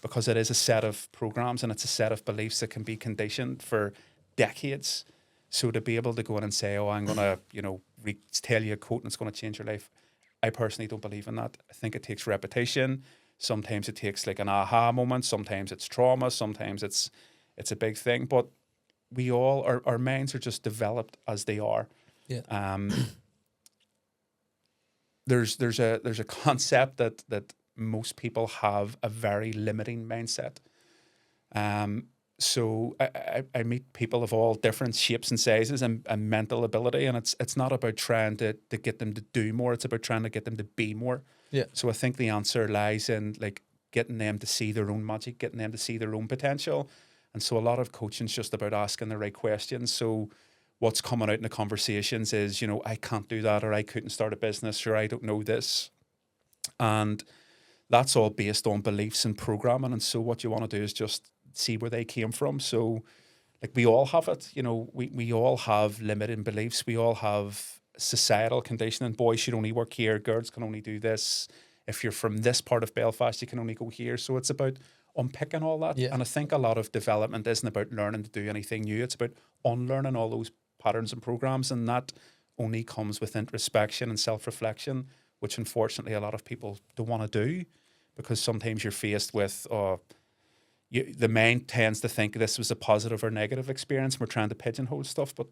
because it is a set of programs and it's a set of beliefs that can be conditioned for decades. So to be able to go in and say, oh, I'm going to, tell you a quote and it's going to change your life, I personally don't believe in that. I think it takes repetition. Sometimes it takes like an aha moment. Sometimes it's trauma. Sometimes it's a big thing. But we all, our minds are just developed as they are. Yeah. There's a concept that most people have a very limiting mindset. So I meet people of all different shapes and sizes and mental ability, and it's not about trying to get them to do more. It's about trying to get them to be more. Yeah. So I think the answer lies in like getting them to see their own magic, getting them to see their own potential. And so a lot of coaching is just about asking the right questions. So what's coming out in the conversations is, I can't do that, or I couldn't start a business, or I don't know this. And that's all based on beliefs and programming. And so what you want to do is just see where they came from. So like we all have it, we all have limiting beliefs. We all have societal conditioning. Boys should only work here. Girls can only do this. If you're from this part of Belfast, you can only go here. So it's about unpicking all that. Yeah. And I think a lot of development isn't about learning to do anything new. It's about unlearning all those patterns and programs. And that only comes with introspection and self-reflection, which unfortunately a lot of people don't want to do, because sometimes you're faced with, the mind tends to think this was a positive or negative experience. We're trying to pigeonhole stuff, but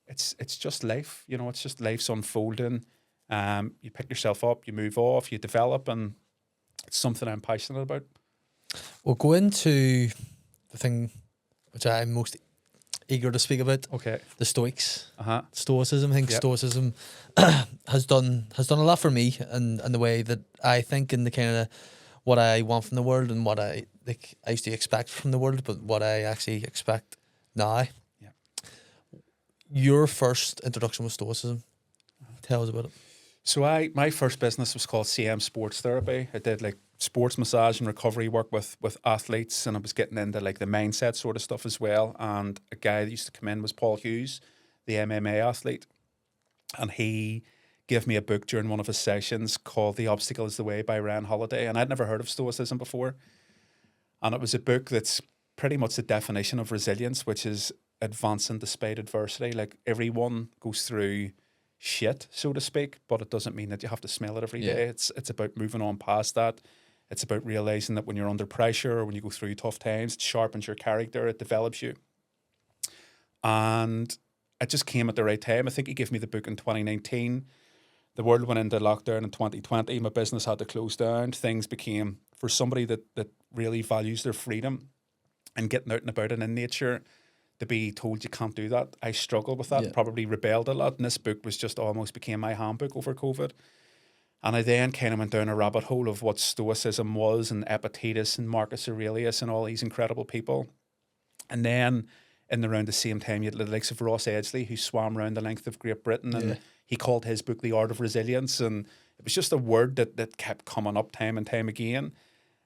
it's just life. It's just life's unfolding. You pick yourself up, you move off, you develop, and it's something I'm passionate about. We'll go into the thing which I'm most eager to speak about. Okay. The Stoics. Uh-huh. Stoicism. I think Yep. Stoicism has done a lot for me, and the way that I think, and the kind of what I want from the world, and what I used to expect from the world, but what I actually expect now. Yeah. Your first introduction was Stoicism. Tell us about it. So my first business was called CM Sports Therapy. I did like sports massage and recovery work with athletes, and I was getting into like the mindset sort of stuff as well. And a guy that used to come in was Paul Hughes, the MMA athlete. And he gave me a book during one of his sessions called The Obstacle is the Way by Ryan Holiday. And I'd never heard of Stoicism before. And it was a book that's pretty much the definition of resilience, which is advancing despite adversity. Like everyone goes through shit, so to speak, but it doesn't mean that you have to smell it every day. It's about moving on past that. It's about realizing that when you're under pressure or when you go through tough times, it sharpens your character, it develops you. And it just came at the right time. I think he gave me the book in 2019. The world went into lockdown in 2020. My business had to close down. Things became, for somebody that really values their freedom and getting out and about and in nature, to be told you can't do that. I struggled with that and probably rebelled a lot. And this book was just almost became my handbook over COVID. And I then kind of went down a rabbit hole of what Stoicism was, and Epictetus and Marcus Aurelius and all these incredible people. And then in around the same time, you had the likes of Ross Edgley, who swam around the length of Great Britain, and he called his book The Art of Resilience. And it was just a word that kept coming up time and time again.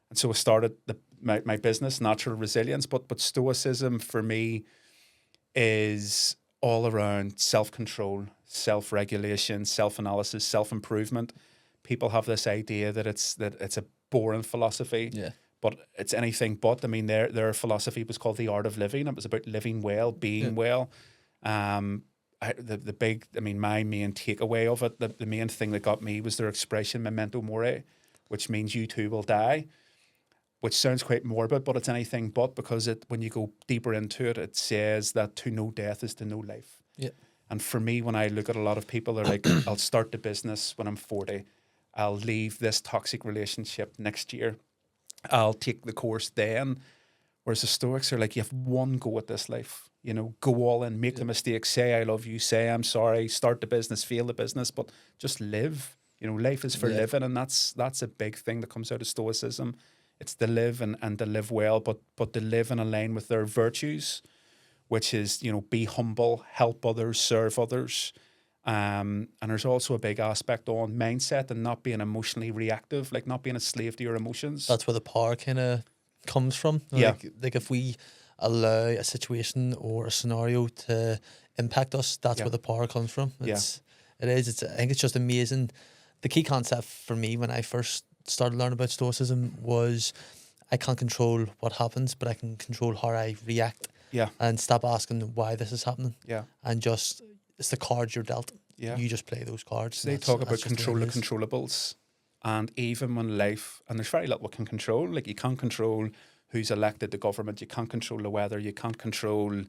And so I started my business, Natural Resilience. But Stoicism for me is all around self-control, self-regulation, self-analysis, self-improvement. People have this idea that it's a boring philosophy, but it's anything but. I mean, their philosophy was called The Art of Living. It was about living well, being well. My main takeaway of it, the main thing that got me was their expression, memento mori, which means you too will die, which sounds quite morbid, but it's anything but, because when you go deeper into it, it says that to know death is to know life. Yeah. And for me, when I look at a lot of people, they're like, I'll start the business when I'm 40. I'll leave this toxic relationship next year. I'll take the course then. Whereas the Stoics are like, you have one go at this life. Go all in, make the mistake, say I love you, say I'm sorry, start the business, fail the business, but just live. Life is for living, and that's a big thing that comes out of Stoicism. It's to live and to live well, but to live in a line with their virtues, which is, you know, be humble, help others, serve others. And there's also a big aspect on mindset and not being emotionally reactive, like not being a slave to your emotions. That's where the power kind of comes from. Yeah. Like if we allow a situation or a scenario to impact us, that's Yeah. where the power comes from. Yeah. It is. I think it's just amazing. The key concept for me when I first started learning about Stoicism was I can't control what happens, but I can control how I react. Yeah. And stop asking why this is happening. Yeah. And just, it's the cards you're dealt. Yeah. You just play those cards. So they and talk about that's just the control way the it is. controllables. And even when life, and there's very little we can control, like you can't control who's elected the government, you can't control the weather, you can't control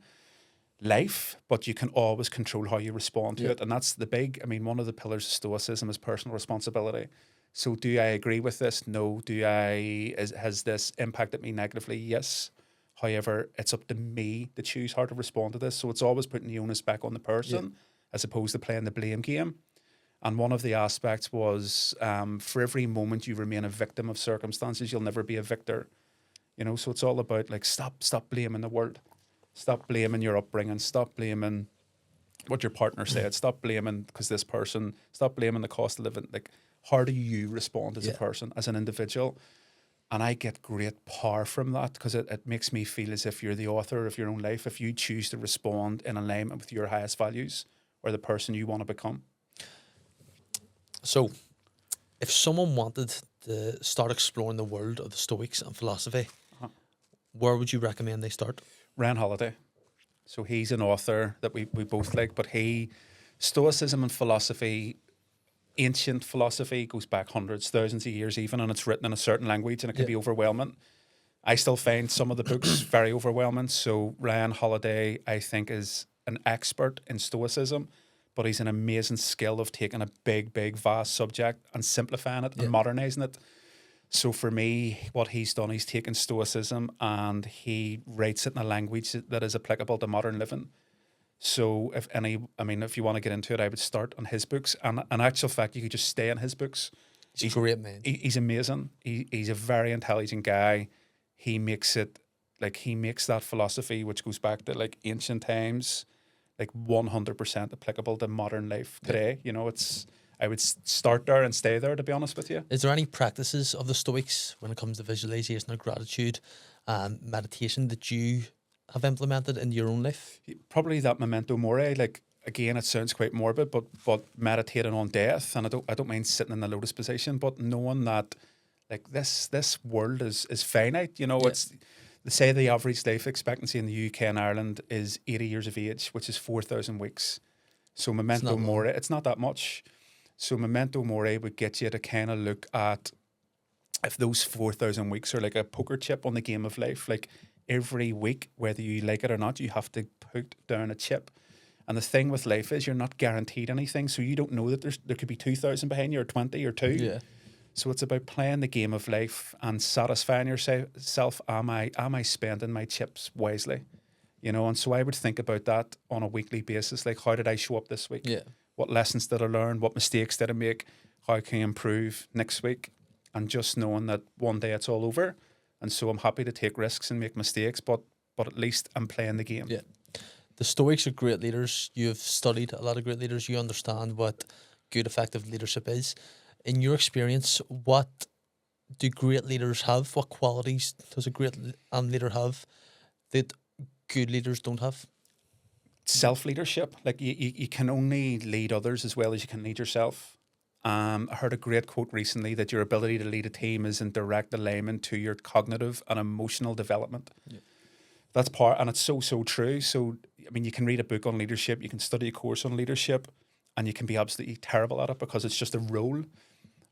life, but you can always control how you respond to Yeah. it. And that's the big, I mean, one of the pillars of Stoicism is personal responsibility. So do I agree with this? No. Has this impacted me negatively? Yes. However, it's up to me to choose how to respond to this. So it's always putting the onus back on the person as opposed to playing the blame game. And one of the aspects was for every moment you remain a victim of circumstances, you'll never be a victor. You know, so it's all about like stop blaming the world. Stop blaming your upbringing. Stop blaming what your partner said. Stop blaming because this person, stop blaming the cost of living. Like, how do you respond as a person, as an individual? And I get great power from that because it makes me feel as if you're the author of your own life if you choose to respond in alignment with your highest values or the person you want to become. So, if someone wanted to start exploring the world of the Stoics and philosophy, where would you recommend they start? Ryan Holiday. So he's an author that we both like, but Stoicism and philosophy, ancient philosophy goes back hundreds, thousands of years even, and it's written in a certain language and it can be overwhelming. I still find some of the books very overwhelming. So Ryan Holiday, I think, is an expert in Stoicism, but he's an amazing skill of taking a big, vast subject and simplifying it and modernizing it. So for me, what he's done, he's taken Stoicism and he writes it in a language that is applicable to modern living. So if you want to get into it, I would start on his books. And in actual fact, you could just stay on his books. He's great, man. He's amazing. He's a very intelligent guy. He makes that philosophy, which goes back to like ancient times, like 100% applicable to modern life today. You know, I would start there and stay there, to be honest with you. Is there any practices of the Stoics when it comes to visualization or gratitude and meditation that you have implemented in your own life? Probably that memento mori. Like, again, it sounds quite morbid, but meditating on death, and I don't mind sitting in the lotus position, but knowing that like this world is finite. You know, it's, they say the average life expectancy in the UK and Ireland is 80 years of age, which is 4,000 weeks. So memento mori, it's not that much. So memento mori would get you to kind of look at if those 4,000 weeks are like a poker chip on the game of life. Like every week, whether you like it or not, you have to put down a chip. And the thing with life is you're not guaranteed anything. So you don't know that there could be 2,000 behind you or 20 or 2. Yeah. So it's about playing the game of life and satisfying yourself. Am I spending my chips wisely? You know, and so I would think about that on a weekly basis. Like, how did I show up this week? Yeah. What lessons did I learn? What mistakes did I make? How can I improve next week? And just knowing that one day it's all over. And so I'm happy to take risks and make mistakes, but at least I'm playing the game. Yeah. The Stoics are great leaders. You've studied a lot of great leaders. You understand what good, effective leadership is. In your experience, what do great leaders have? What qualities does a great leader have that good leaders don't have? Self-leadership. Like you can only lead others as well as you can lead yourself. I heard a great quote recently that your ability to lead a team is in direct alignment to your cognitive and emotional development. Yeah. That's part, and it's so true. So, I mean, you can read a book on leadership, you can study a course on leadership, and you can be absolutely terrible at it because it's just a role.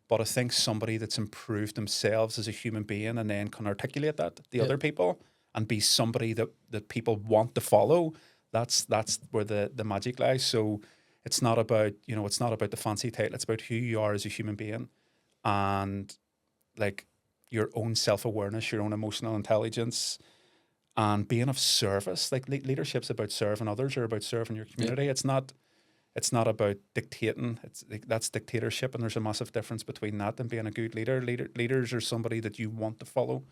But I think somebody that's improved themselves as a human being and then can articulate that to other people and be somebody that people want to follow, that's where the magic lies. So it's not about the fancy title. It's about who you are as a human being and like your own self-awareness, your own emotional intelligence, and being of service. Like leadership's about serving others or about serving your community. It's not It's not about dictating. That's dictatorship, and there's a massive difference between that and being a good leader. Leaders are somebody that you want to follow.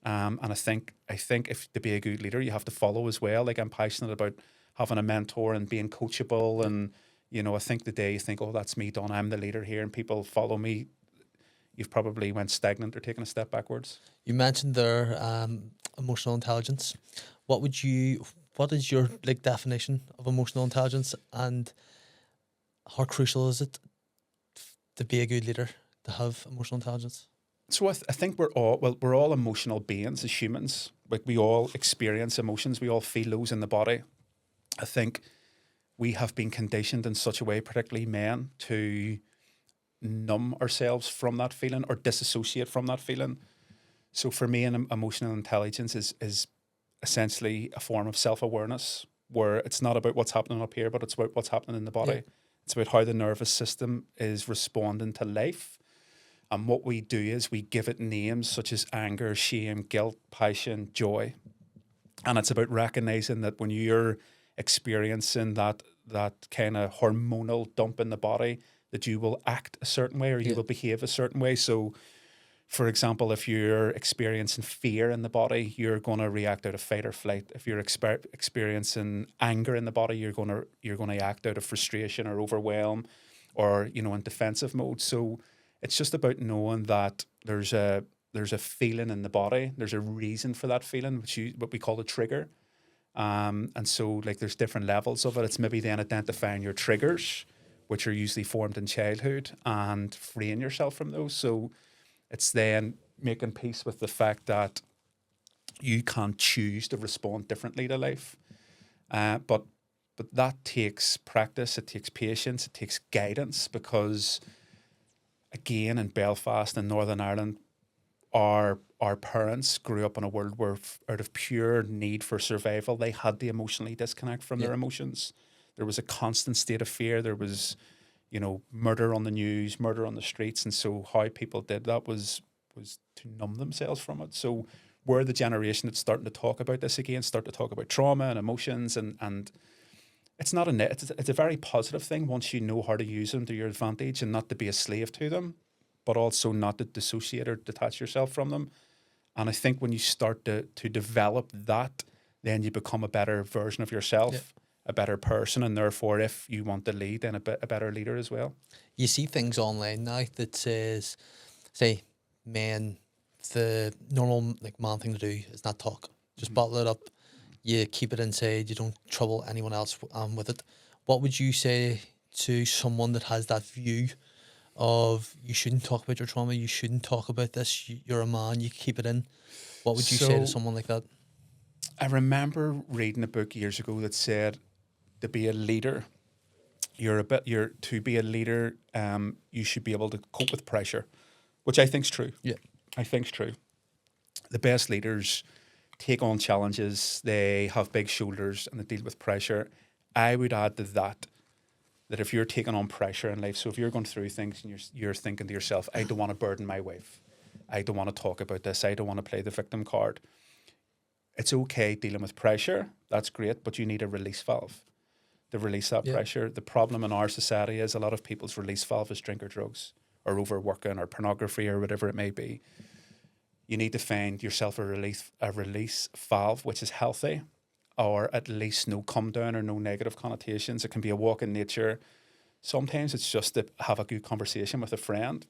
And I think if to be a good leader, you have to follow as well. Like, I'm passionate about having a mentor and being coachable. And, you know, I think the day you think, oh, that's me done, I'm the leader here, and people follow me, you've probably went stagnant or taken a step backwards. You mentioned there emotional intelligence. What is your like definition of emotional intelligence, and how crucial is it to be a good leader to have emotional intelligence? So I think we're all emotional beings as humans. Like, we all experience emotions. We all feel those in the body. I think we have been conditioned in such a way, particularly men, to numb ourselves from that feeling or disassociate from that feeling. So for me, an emotional intelligence is essentially a form of self-awareness, where it's not about what's happening up here, but it's about what's happening in the body. Yeah. It's about how the nervous system is responding to life. And what we do is we give it names such as anger, shame, guilt, passion, joy. And it's about recognizing that when you're experiencing that kind of hormonal dump in the body, that you will act a certain way, or you will behave a certain way. So, for example, if you're experiencing fear in the body, you're going to react out of fight or flight. If you're experiencing anger in the body, you're going to act out of frustration or overwhelm, or, you know, in defensive mode. So it's just about knowing that there's a feeling in the body. There's a reason for that feeling, what we call a trigger. And so, like, there's different levels of it. It's maybe then identifying your triggers, which are usually formed in childhood, and freeing yourself from those. So it's then making peace with the fact that you can choose to respond differently to life. But that takes practice, it takes patience, it takes guidance, because again, in Belfast and Northern Ireland, our parents grew up in a world where, out of pure need for survival, they had to emotionally disconnect from their emotions. There was a constant state of fear. There was, you know, murder on the news, murder on the streets. And so how people did that was to numb themselves from it. So we're the generation that's starting to talk about this again, start to talk about trauma and emotions, and it's not it's a very positive thing once you know how to use them to your advantage, and not to be a slave to them, but also not to dissociate or detach yourself from them. And I think when you start to develop that, then you become a better version of yourself, a better person, and therefore, if you want to lead, then a better leader as well. You see things online now that says, say, men, the normal like man thing to do is not talk. Just bottle it up. You keep it inside. You don't trouble anyone else with it. What would you say to someone that has that view of you shouldn't talk about your trauma, you shouldn't talk about this, you're a man, you keep it in? What would you say to someone like that? I remember reading a book years ago that said, to be a leader, you should be able to cope with pressure, which I think's true. Yeah. I think's true. The best leaders take on challenges, they have big shoulders, and they deal with pressure. I would add to that if you're taking on pressure in life, so if you're going through things and you're thinking to yourself, I don't want to burden my wife, I don't want to talk about this, I don't want to play the victim card. It's okay dealing with pressure, that's great, but you need a release valve to release that pressure. The problem in our society is a lot of people's release valve is drink or drugs, or overworking, or pornography, or whatever it may be. You need to find yourself a release valve which is healthy, or at least no come down or no negative connotations. It can be a walk in nature. Sometimes it's just to have a good conversation with a friend.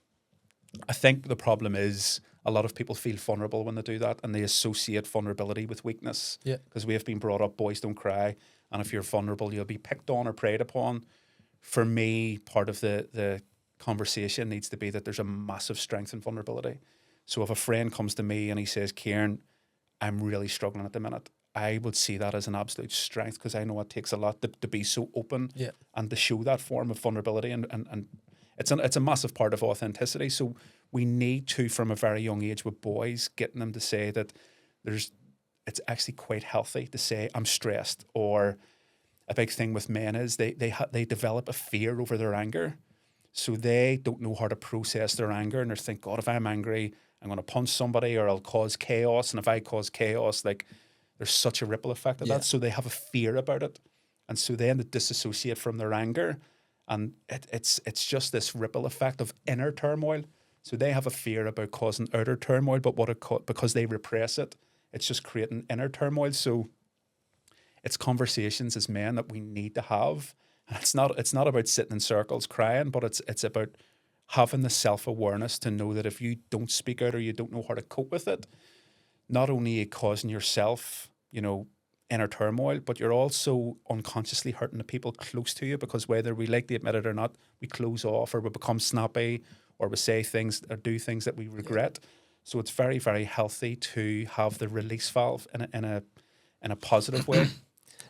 I think the problem is a lot of people feel vulnerable when they do that, and they associate vulnerability with weakness. Yeah. Because we have been brought up, boys don't cry, and if you're vulnerable, you'll be picked on or preyed upon. For me, part of the conversation needs to be that there's a massive strength in vulnerability. So if a friend comes to me and he says, Ciaran, I'm really struggling at the minute, I would see that as an absolute strength, because I know it takes a lot to be so open and to show that form of vulnerability. And it's a massive part of authenticity. So we need to, from a very young age with boys, getting them to say that it's actually quite healthy to say, I'm stressed. Or a big thing with men is they develop a fear over their anger. So they don't know how to process their anger, and they think, God, if I'm angry, I'm going to punch somebody, or I'll cause chaos. And if I cause chaos, like, there's such a ripple effect of that. So they have a fear about it. And so then they disassociate from their anger. And it's just this ripple effect of inner turmoil. So they have a fear about causing outer turmoil, but because they repress it, it's just creating inner turmoil. So it's conversations as men that we need to have. And it's not about sitting in circles crying, but it's about having the self-awareness to know that if you don't speak out or you don't know how to cope with it, not only are you causing yourself, inner turmoil, but you're also unconsciously hurting the people close to you, because whether we like to admit it or not, we close off or we become snappy or we say things or do things that we regret. So it's very, very healthy to have the release valve in a positive way.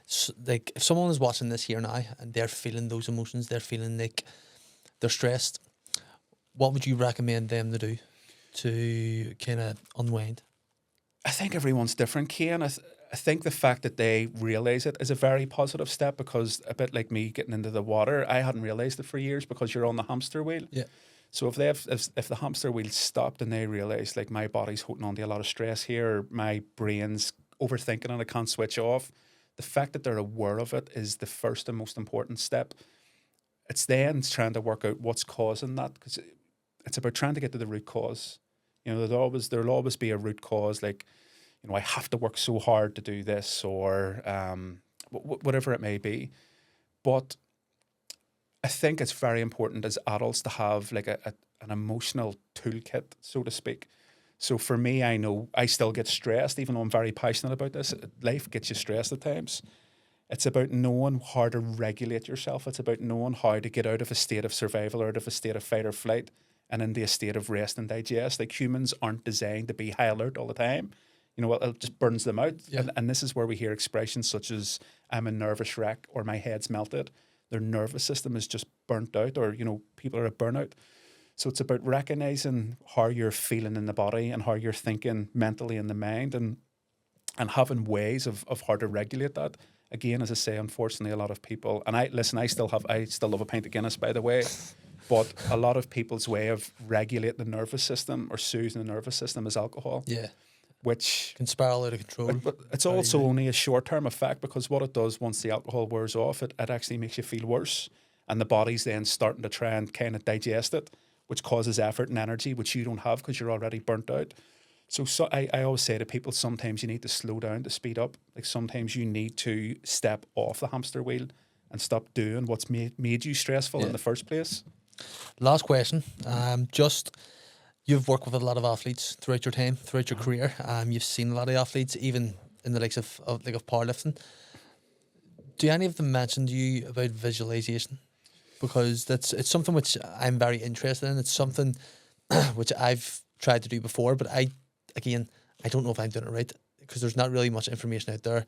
So, like, if someone is watching this here now and they're feeling those emotions, they're feeling like they're stressed, what would you recommend them to do to kind of unwind? I think everyone's different, Caine. I think the fact that they realise it is a very positive step, because a bit like me getting into the water, I hadn't realised it for years because you're on the hamster wheel. Yeah. So if the hamster wheel stopped and they realise, like, my body's holding on to a lot of stress here, or my brain's overthinking and I can't switch off, the fact that they're aware of it is the first and most important step. It's then trying to work out what's causing that, because it's about trying to get to the root cause. There'll always be a root cause, like, I have to work so hard to do this, or whatever it may be. But I think it's very important as adults to have like an emotional toolkit, so to speak. So for me, I know I still get stressed, even though I'm very passionate about this. Life gets you stressed at times. It's about knowing how to regulate yourself. It's about knowing how to get out of a state of survival, out of a state of fight or flight, and into a state of rest and digest. Like, humans aren't designed to be high alert all the time. It just burns them out. Yeah. And this is where we hear expressions such as, I'm a nervous wreck, or my head's melted. Their nervous system is just burnt out, or, people are at burnout. So it's about recognizing how you're feeling in the body and how you're thinking mentally in the mind, and having ways of how to regulate that. Again, as I say, unfortunately, a lot of people, and I still love a pint of Guinness, by the way, but a lot of people's way of regulating the nervous system or soothing the nervous system is alcohol. Yeah. Which can spiral out of control. But it's also only a short-term effect, because what it does once the alcohol wears off, it actually makes you feel worse. And the body's then starting to try and kind of digest it, which causes effort and energy, which you don't have because you're already burnt out. So I always say to people, sometimes you need to slow down to speed up. Like, sometimes you need to step off the hamster wheel and stop doing what's made you stressful in the first place. Last question. You've worked with a lot of athletes throughout your time, throughout your career. You've seen a lot of athletes, even in the likes of powerlifting. Do any of them mention to you about visualization? Because it's something which I'm very interested in. It's something which I've tried to do before, but I don't know if I'm doing it right, because there's not really much information out there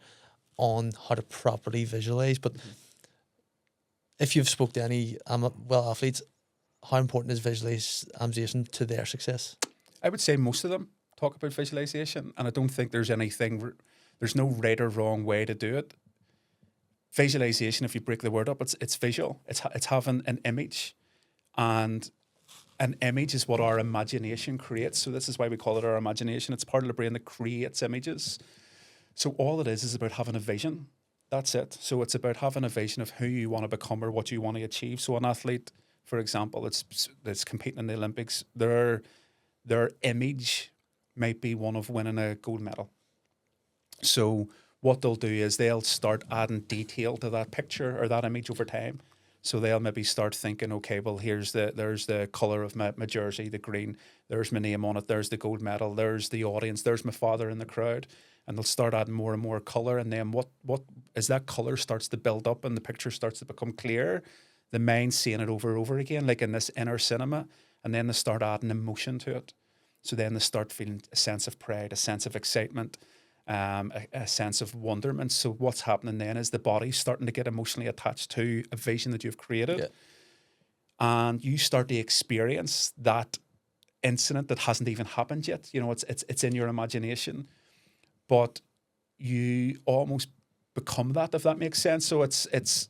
on how to properly visualize. But if you've spoke to any athletes, how important is visualization to their success? I would say most of them talk about visualization, and I don't think there's no right or wrong way to do it. Visualization, if you break the word up, it's visual. It's having an image, and an image is what our imagination creates. So this is why we call it our imagination. It's part of the brain that creates images. So all it is about having a vision. That's it. So it's about having a vision of who you want to become or what you want to achieve. So an athlete, for example, that's competing in the Olympics, their image might be one of winning a gold medal. So what they'll do is they'll start adding detail to that picture or that image over time. So they'll maybe start thinking, okay, well, there's the colour of my jersey, the green, there's my name on it, there's the gold medal, there's the audience, there's my father in the crowd. And they'll start adding more and more colour. And then what as that colour starts to build up and the picture starts to become clear, the mind's seeing it over and over again, like in this inner cinema, and then they start adding emotion to it. So then they start feeling a sense of pride, a sense of excitement, a sense of wonderment. So what's happening then is the body's starting to get emotionally attached to a vision that you've created. Yeah. And you start to experience that incident that hasn't even happened yet. It's in your imagination, but you almost become that, if that makes sense. So it's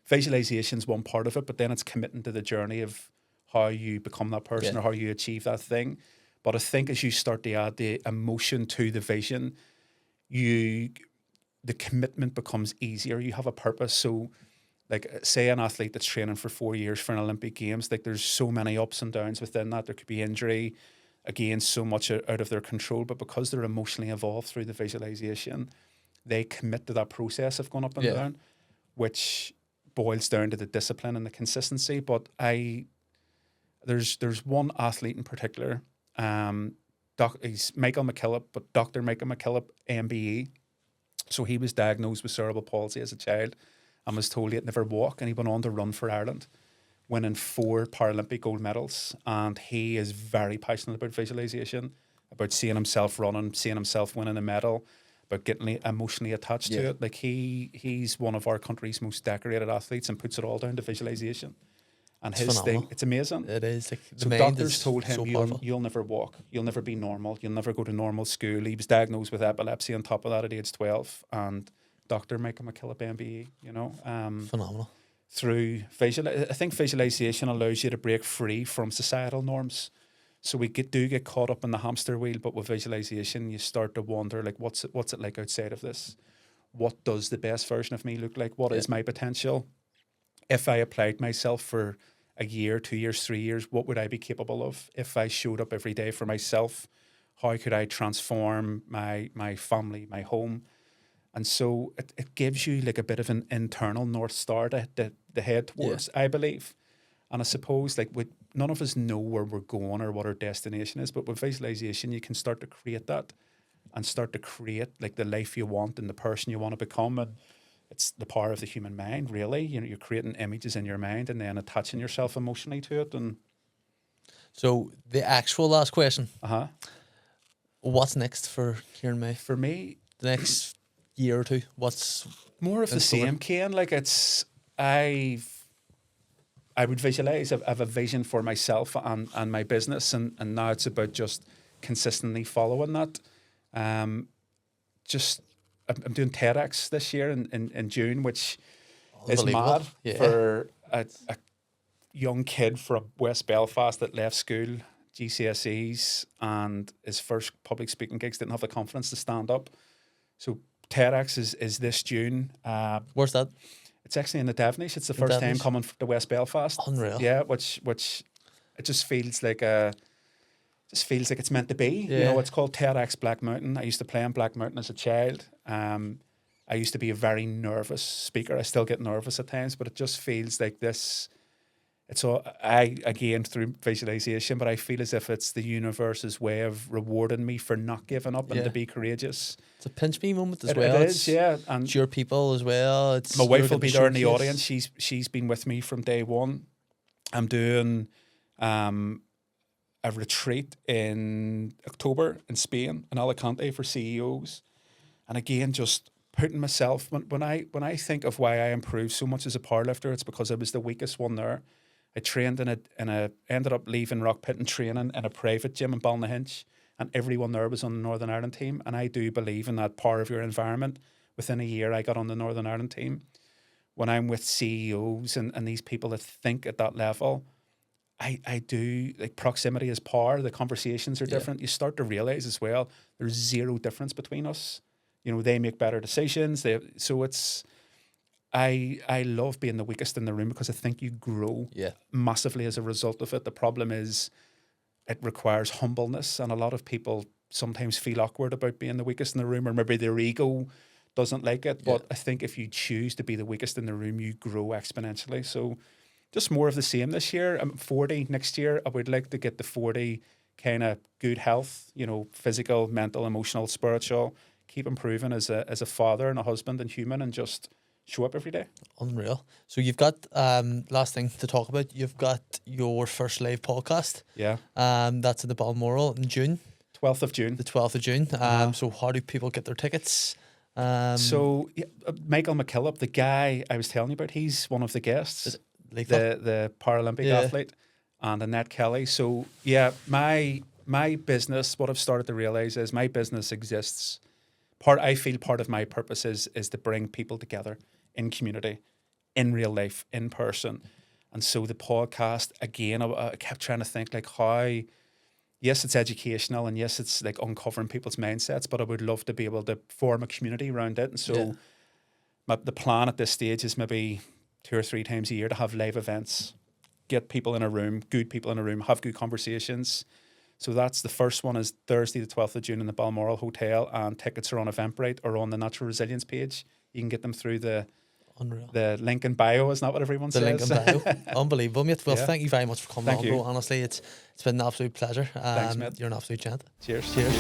visualization is one part of it, but then it's committing to the journey of how you become that person or how you achieve that thing. But I think as you start to add the emotion to the vision, the the commitment becomes easier. You have a purpose. So, like, say an athlete that's training for 4 years for an Olympic Games, like there's so many ups and downs within that. There could be injury, again, so much out of their control. But because they're emotionally involved through the visualization, they commit to that process of going up and Yeah. down, which boils down to the discipline and the consistency. But there's one athlete in particular, he's Michael McKillop, but Dr. Michael McKillop, MBE. So he was diagnosed with cerebral palsy as a child and was told he'd never walk, and he went on to run for Ireland, winning 4 Paralympic gold medals. And he is very passionate about visualization, about seeing himself running, seeing himself winning a medal, about getting emotionally attached to it. Like he's one of our country's most decorated athletes and puts it all down to visualization. And It's his phenomenal. thing, it's amazing. It is. Like, the So mind doctors is told him, so powerful. you'll never walk, you'll never be normal, you'll never go to normal school. He was diagnosed with epilepsy on top of that at age 12. And Dr. Michael McKillop, MBE, Phenomenal. through I think visualization allows you to break free from societal norms. So we do get caught up in the hamster wheel, but with visualization, you start to wonder, like, what's it like outside of this? What does the best version of me look like? What is my potential? If I applied myself for a year, 2 years, 3 years, what would I be capable of? If I showed up every day for myself, how could I transform my family, my home? And so it gives you like a bit of an internal North Star to head towards, I believe. And I suppose like none of us know where we're going or what our destination is, but with visualization, you can start to create that and start to create like the life you want and the person you want to become. And it's the power of the human mind, really. You're creating images in your mind and then attaching yourself emotionally to it. And So the actual last question: uh-huh. what's next for Ciaran May? For me, The next year or two, what's more of the in store? same, Caine. Like I would visualize. I have a vision for myself and my business, and now it's about just consistently following that. I'm doing TEDx this year in June, which is Unbelievable. mad for a young kid from West Belfast that left school, GCSEs, and his first public speaking gigs, didn't have the confidence to stand up. So TEDx is this June. Where's that? It's actually in the Devonish. It's the first time Devonish? coming to West Belfast. Unreal. Yeah, which it just feels like it's meant to be. Yeah. It's called TEDx Black Mountain. I used to play in Black Mountain as a child. I used to be a very nervous speaker. I still get nervous at times, but it just feels like this. It's all again through visualization, but I feel as if it's the universe's way of rewarding me for not giving up and to be courageous. It's a pinch me moment as It well. is, yeah. And It's your people as well. It's my wife you're will be getting there in the showcased. audience. She's been with me from day one. I'm doing a retreat in October in Spain, in Alicante, for CEOs. And again, just putting myself, when I think of why I improved so much as a powerlifter, it's because I was the weakest one there. I trained ended up leaving Rock Pit and training in a private gym in Ballynahinch, and everyone there was on the Northern Ireland team. And I do believe in that power of your environment. Within a year, I got on the Northern Ireland team. When I'm with CEOs and these people that think at that level, I do, like, proximity is power. The conversations are different. You start to realize as well, there's zero difference between us. They make better decisions. I love being the weakest in the room because I think you grow massively as a result of it. The problem is it requires humbleness, and a lot of people sometimes feel awkward about being the weakest in the room, or maybe their ego doesn't like it. But I think if you choose to be the weakest in the room, you grow exponentially. So just more of the same this year. I'm 40 next year. I would like to get the 40 kind of good health, physical, mental, emotional, spiritual, keep improving as a father and a husband and human, and just show up every day. Unreal. So you've got last thing to talk about. You've got your first live podcast. Yeah. That's at the Balmoral in June. 12th of June. The 12th of June. So how do people get their tickets? Michael McKillop, the guy I was telling you about, he's one of the guests. The Paralympic athlete, and Annette Kelly. So yeah, my business, what I've started to realize is my business exists. I feel part of my purpose is to bring people together in community, in real life, in person. And so the podcast, again, I kept trying to think, like, yes, it's educational, and yes, it's like uncovering people's mindsets, but I would love to be able to form a community around it. And so the plan at this stage is maybe 2 or 3 times a year to have live events, get people in a room, good people in a room, have good conversations. So that's the first one, is Thursday the 12th of June in the Balmoral Hotel, and tickets are on Eventbrite or on the Natural Resilience page. You can get them through the Unreal. the link in bio, is not what everyone The says. link in bio. Unbelievable, mate. Well, Yeah. thank you very much for coming Thank on, you. bro. Honestly, it's been an absolute pleasure. Thanks, mate. You're an absolute gent. Cheers. Cheers.